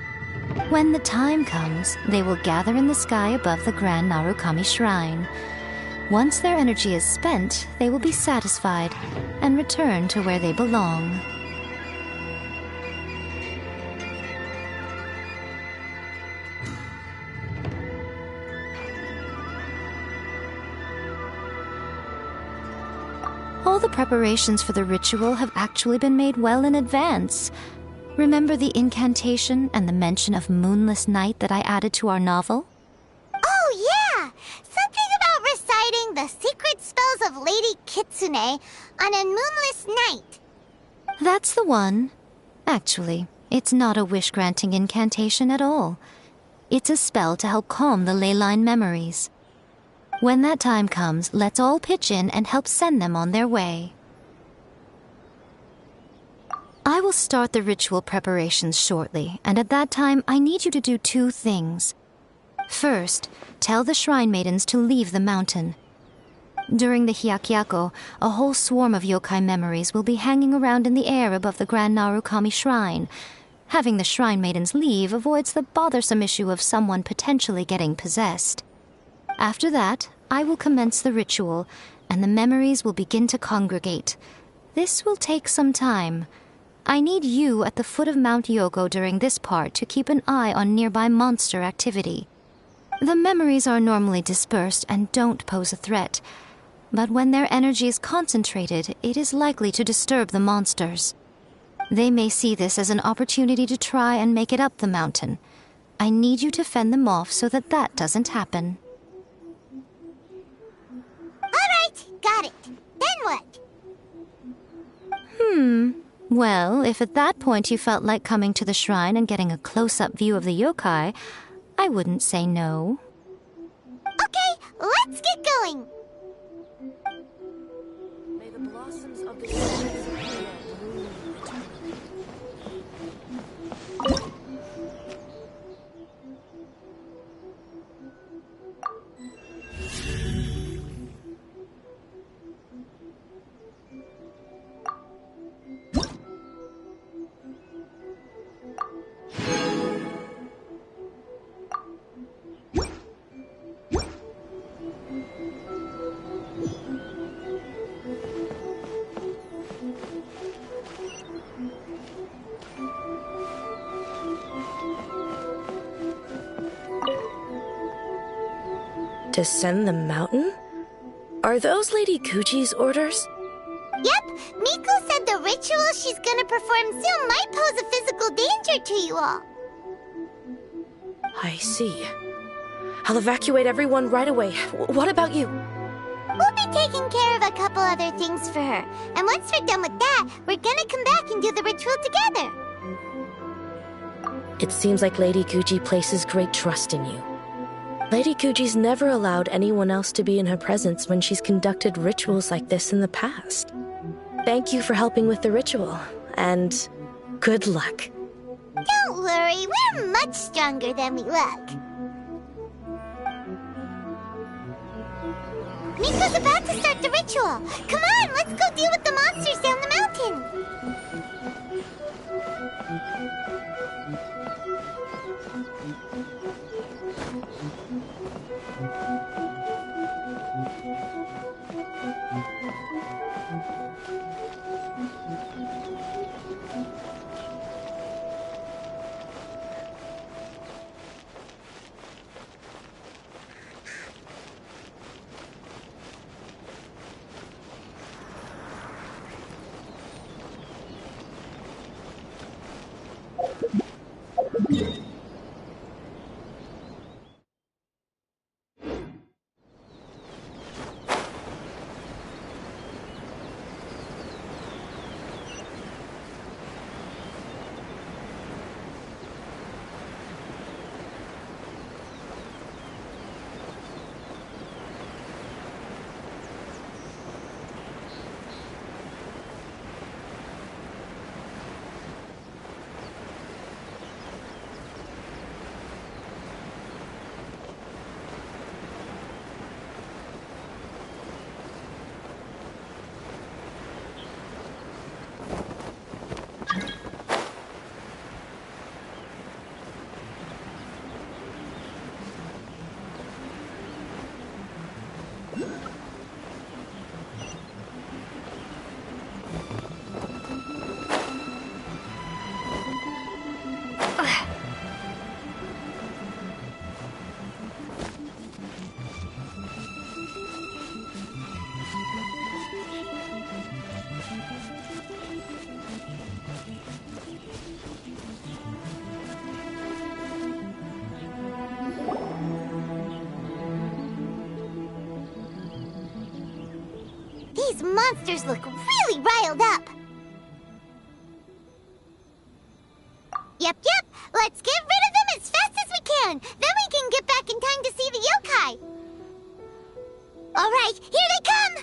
When the time comes, they will gather in the sky above the Grand Narukami Shrine. Once their energy is spent, they will be satisfied and return to where they belong. All the preparations for the ritual have actually been made well in advance. Remember the incantation and the mention of moonless night that I added to our novel? Oh, yeah! Something about reciting the secret spells of Lady Kitsune on a moonless night. That's the one. Actually, it's not a wish-granting incantation at all. It's a spell to help calm the ley line memories. When that time comes, let's all pitch in and help send them on their way. I will start the ritual preparations shortly, and at that time, I need you to do 2 things. First, tell the shrine maidens to leave the mountain. During the Hyakyako, a whole swarm of yokai memories will be hanging around in the air above the Grand Narukami Shrine. Having the shrine maidens leave avoids the bothersome issue of someone potentially getting possessed. After that, I will commence the ritual, and the memories will begin to congregate. This will take some time. I need you at the foot of Mount Yogo during this part to keep an eye on nearby monster activity. The memories are normally dispersed and don't pose a threat, but when their energy is concentrated, it is likely to disturb the monsters. They may see this as an opportunity to try and make it up the mountain. I need you to fend them off so that doesn't happen. Alright, got it. Then what? Well, if at that point you felt like coming to the shrine and getting a close-up view of the yokai, I wouldn't say no. Okay, let's get going! May the blossoms of the Descend the mountain? Are those Lady Guji's orders? Yep, Miko said the ritual she's gonna perform soon might pose a physical danger to you all. I see. I'll evacuate everyone right away. What about you? We'll be taking care of a couple other things for her. And once we're done with that, we're gonna come back and do the ritual together. It seems like Lady Guji places great trust in you. Lady Guji's never allowed anyone else to be in her presence when she's conducted rituals like this in the past. Thank you for helping with the ritual, and good luck. Don't worry, we're much stronger than we look. Miko's about to start the ritual. Come on, let's go deal with the monsters down the mountain. These monsters look really riled up. Yep. Let's get rid of them as fast as we can. Then we can get back in time to see the yokai. All right, here they come.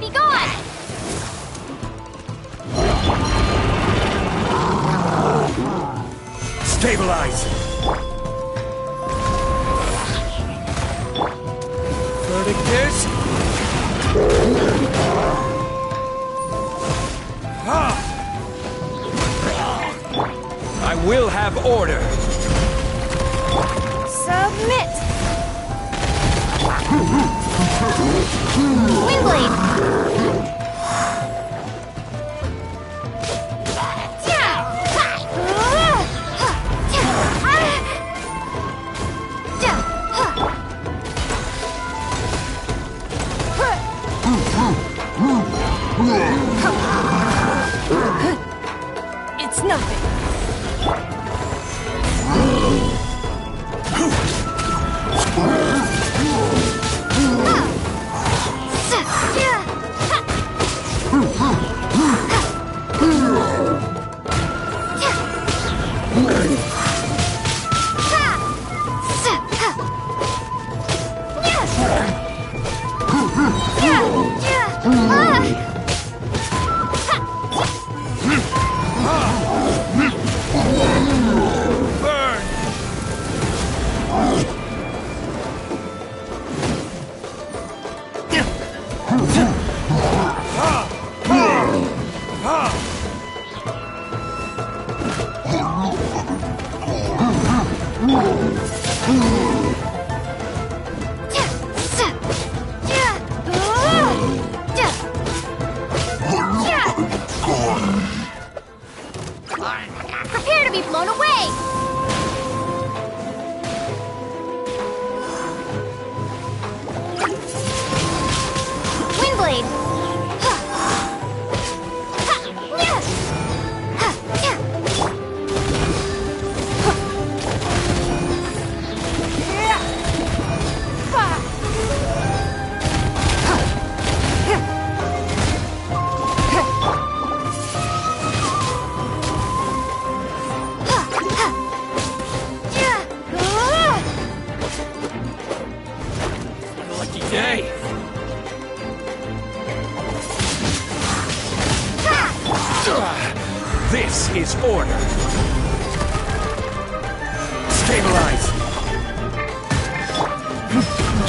Be gone! Stabilize! Verdict is... I will have order. Submit! Windblade! It's nothing. Prepare to be blown away! Windblade! Lucky day. This is order. Stabilize.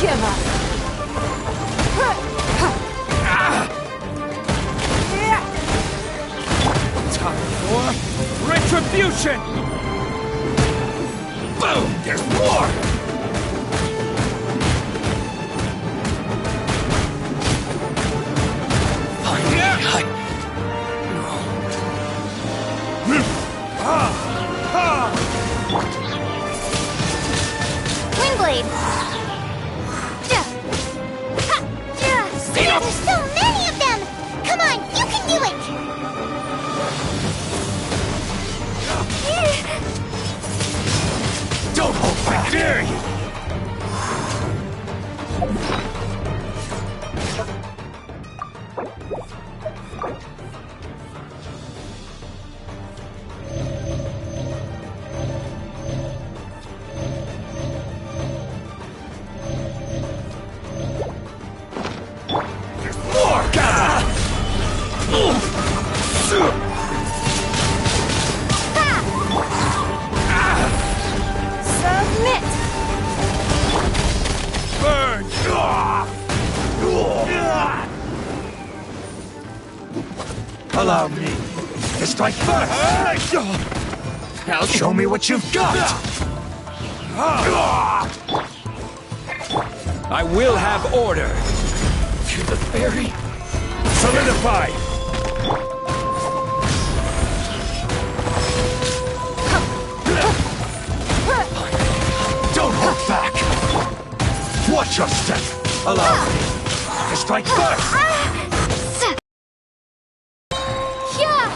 Give up. Time for retribution. Boom! There's more. Windblade! There's so many of them! Come on, you can do it! Don't hold back! Dare you! Submit! Burn! Allow me to strike first! Now show me what you've got! I will have order. To the very solidify! Don't hold back! Watch your step! Allow me to strike first! Yeah!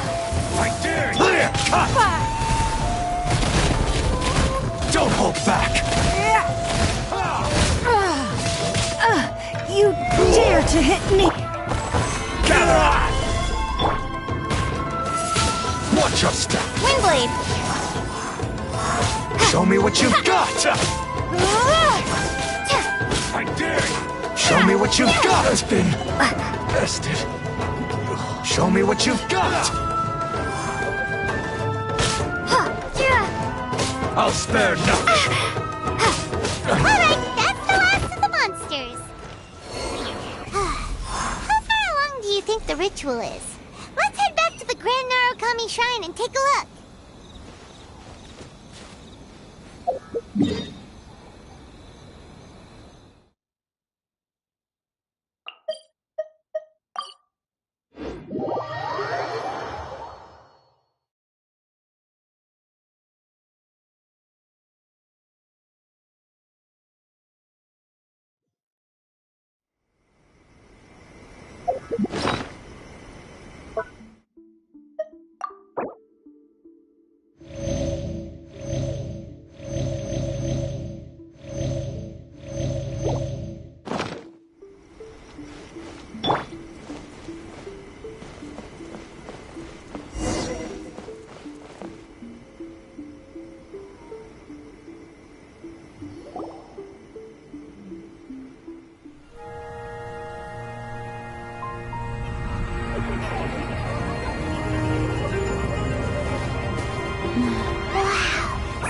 to hit me! Watch your step! Windblade! Show me what you've got! I dare you! Show me what you've got! Has been bested. Show me what you've got! I'll spare nothing! Alright, that's the last of the monsters. How far along do you think the ritual is? Let's head back to the Grand Narukami Shrine and take a look.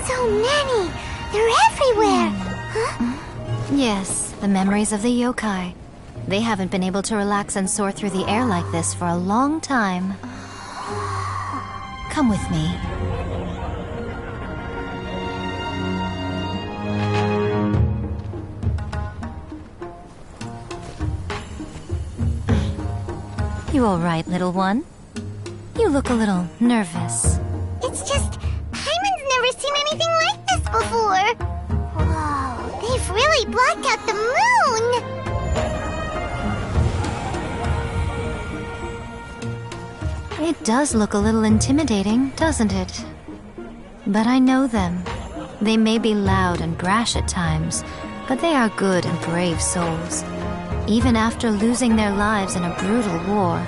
So many! They're everywhere! Huh? Yes, the memories of the yokai. They haven't been able to relax and soar through the air like this for a long time. Come with me. You all right, little one? You look a little nervous. It's just, Paimon's never seen anything like this before. Whoa, they've really blocked out the moon! It does look a little intimidating, doesn't it? But I know them. They may be loud and brash at times, but they are good and brave souls. Even after losing their lives in a brutal war,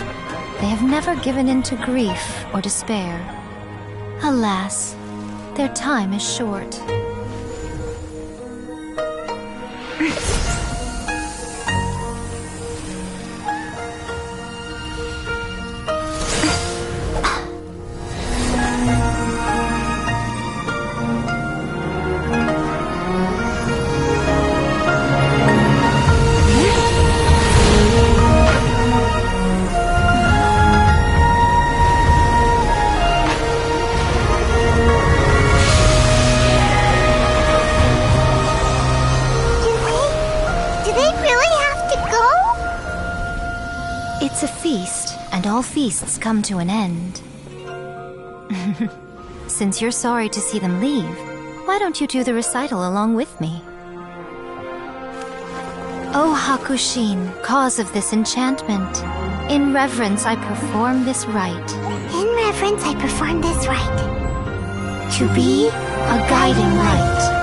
they have never given in to grief or despair. Alas, their time is short. It's a feast, and all feasts come to an end. Since you're sorry to see them leave, why don't you do the recital along with me? O Hakushin, cause of this enchantment, in reverence I perform this rite. In reverence I perform this rite. To be a guiding light.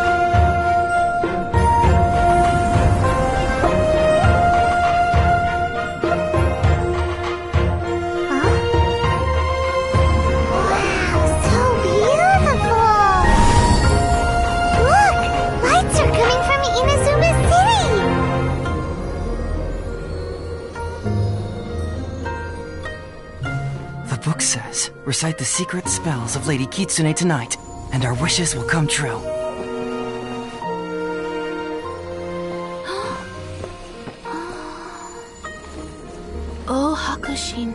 Book says, recite the secret spells of Lady Kitsune tonight, and our wishes will come true. O Hakushin,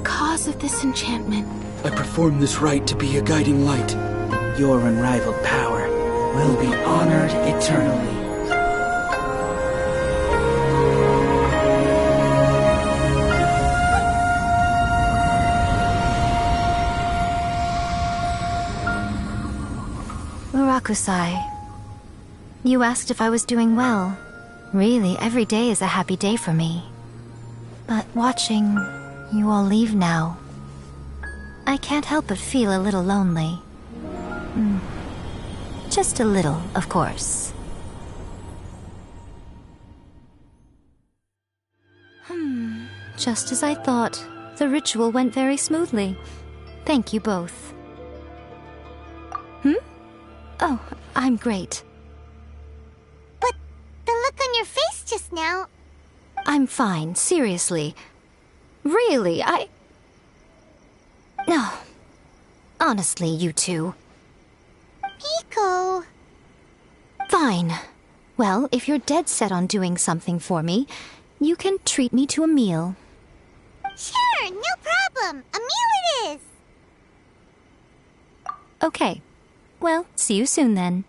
cause of this enchantment. I perform this rite to be a guiding light. Your unrivaled power will be honored eternally. Murakusai, you asked if I was doing well. Really, every day is a happy day for me. But watching you all leave now, I can't help but feel a little lonely. Just a little, of course. Just as I thought. The ritual went very smoothly. Thank you both. Oh, I'm great. But the look on your face just now... I'm fine, seriously. Really, No. Honestly, you two. Pico... Fine. Well, if you're dead set on doing something for me, you can treat me to a meal. Sure, no problem. A meal it is. Okay. Well, see you soon then.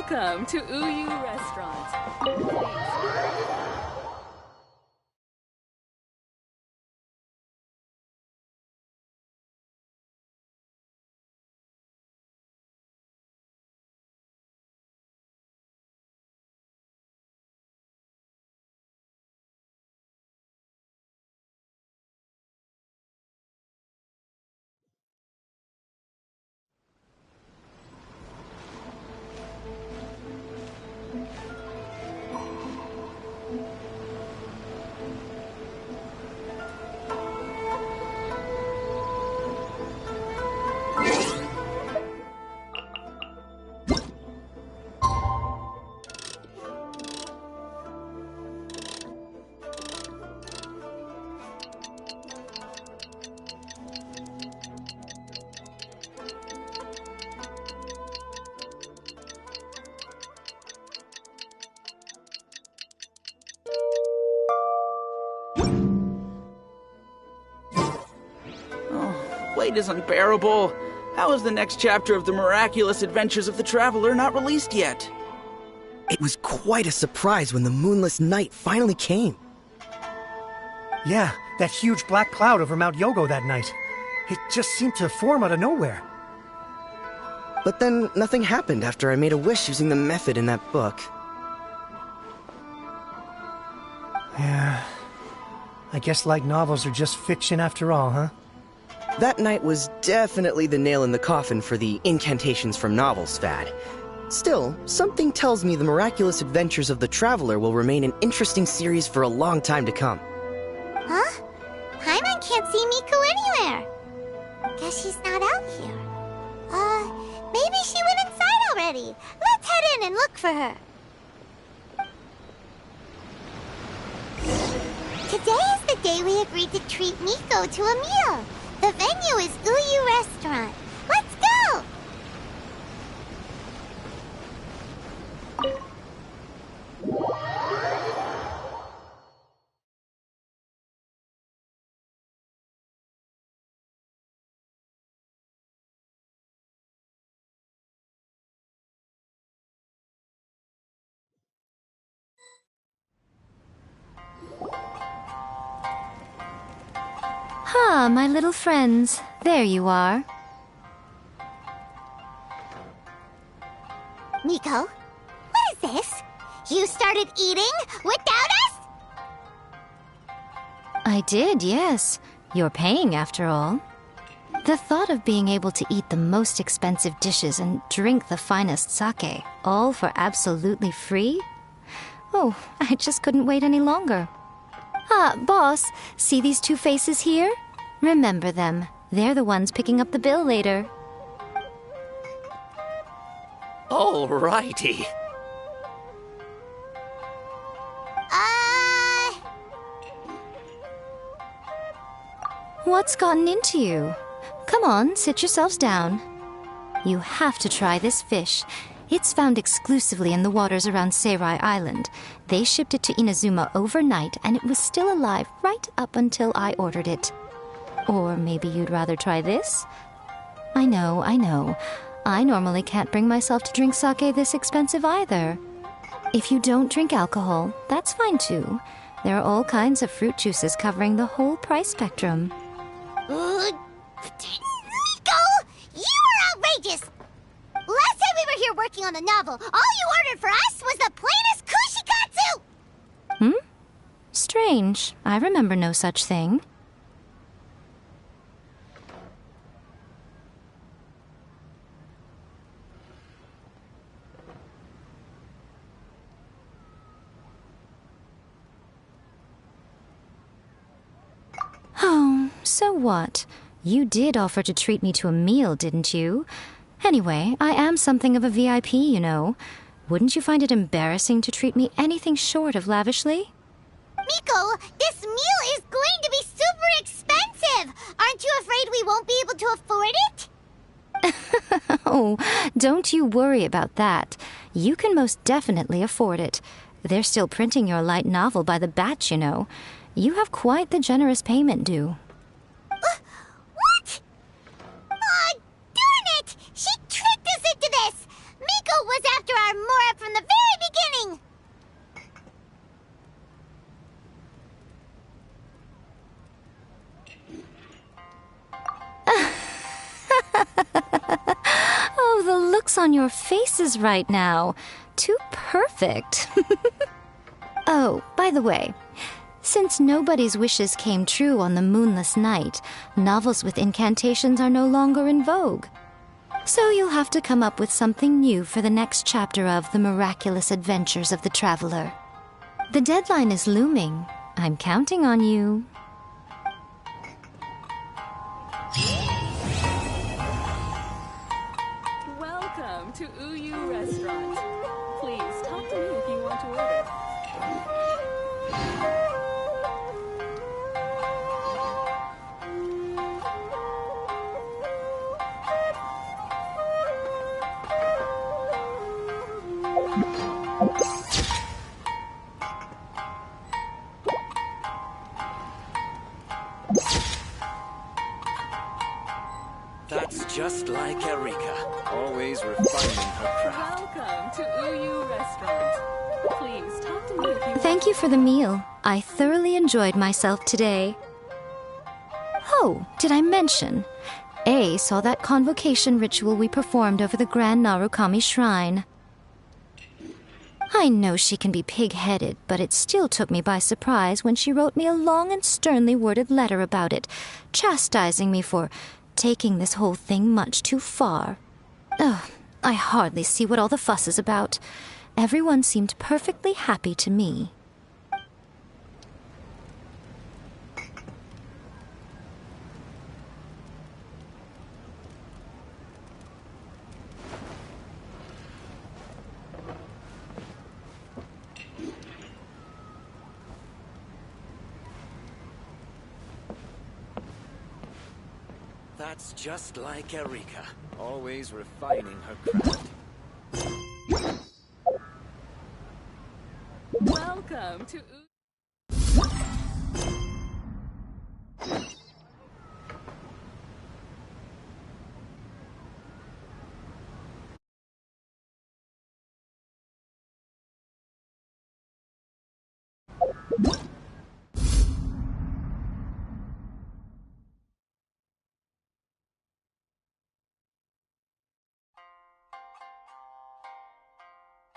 Welcome to Uyu Restaurant. Wait is unbearable. How is the next chapter of the miraculous adventures of the Traveler not released yet? It was quite a surprise when the moonless night finally came. Yeah, that huge black cloud over Mount Yogo that night. It just seemed to form out of nowhere. But then nothing happened after I made a wish using the method in that book. Yeah. I guess light novels are just fiction after all, huh? That night was definitely the nail in the coffin for the incantations from novels fad. Still, something tells me the miraculous adventures of the Traveler will remain an interesting series for a long time to come. Huh? Paimon can't see Miku anywhere. Guess she's not out here. Maybe she went inside already. Let's head in and look for her. Today is the day we agreed to treat Miko to a meal. The venue is Uyu Restaurant. Let's go! Ah, my little friends. There you are. Miko, what is this? You started eating without us? I did, yes. You're paying after all. The thought of being able to eat the most expensive dishes and drink the finest sake, all for absolutely free? Oh, I just couldn't wait any longer. Ah, boss, see these two faces here? Remember them. They're the ones picking up the bill later. Alrighty. What's gotten into you? Come on, sit yourselves down. You have to try this fish. It's found exclusively in the waters around Seirai Island. They shipped it to Inazuma overnight, and it was still alive right up until I ordered it. Or maybe you'd rather try this? I know. I normally can't bring myself to drink sake this expensive either. If you don't drink alcohol, that's fine too. There are all kinds of fruit juices covering the whole price spectrum. Miko! You are outrageous! Last time we were here working on the novel, all you ordered for us was the plainest kushikatsu! Strange. I remember no such thing. Oh, so what? You did offer to treat me to a meal, didn't you? Anyway, I am something of a VIP, you know. Wouldn't you find it embarrassing to treat me anything short of lavishly? Miko, this meal is going to be super expensive! Aren't you afraid we won't be able to afford it? Oh, don't you worry about that. You can most definitely afford it. They're still printing your light novel by the batch, you know. You have quite the generous payment due. What? Aw, darn it! She tricked us into this! Miko was after our Mora from the very beginning! Oh, the looks on your faces right now. Too perfect. Oh, by the way, since nobody's wishes came true on the moonless night, novels with incantations are no longer in vogue. So you'll have to come up with something new for the next chapter of The Miraculous Adventures of the Traveler. The deadline is looming. I'm counting on you. Welcome to Uyu Restaurant. Please talk to me if you want to order. That's just like Erika, always refining her craft. Welcome to Uyu Restaurant. Please talk to me if you Thank you for the meal. I thoroughly enjoyed myself today. Oh, did I mention? A saw that convocation ritual we performed over the Grand Narukami Shrine. I know she can be pig-headed, but it still took me by surprise when she wrote me a long and sternly worded letter about it, chastising me for taking this whole thing much too far. Ugh, I hardly see what all the fuss is about. Everyone seemed perfectly happy to me. That's just like Erika, always refining her craft. Welcome to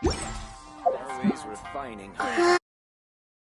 Always refining, huh?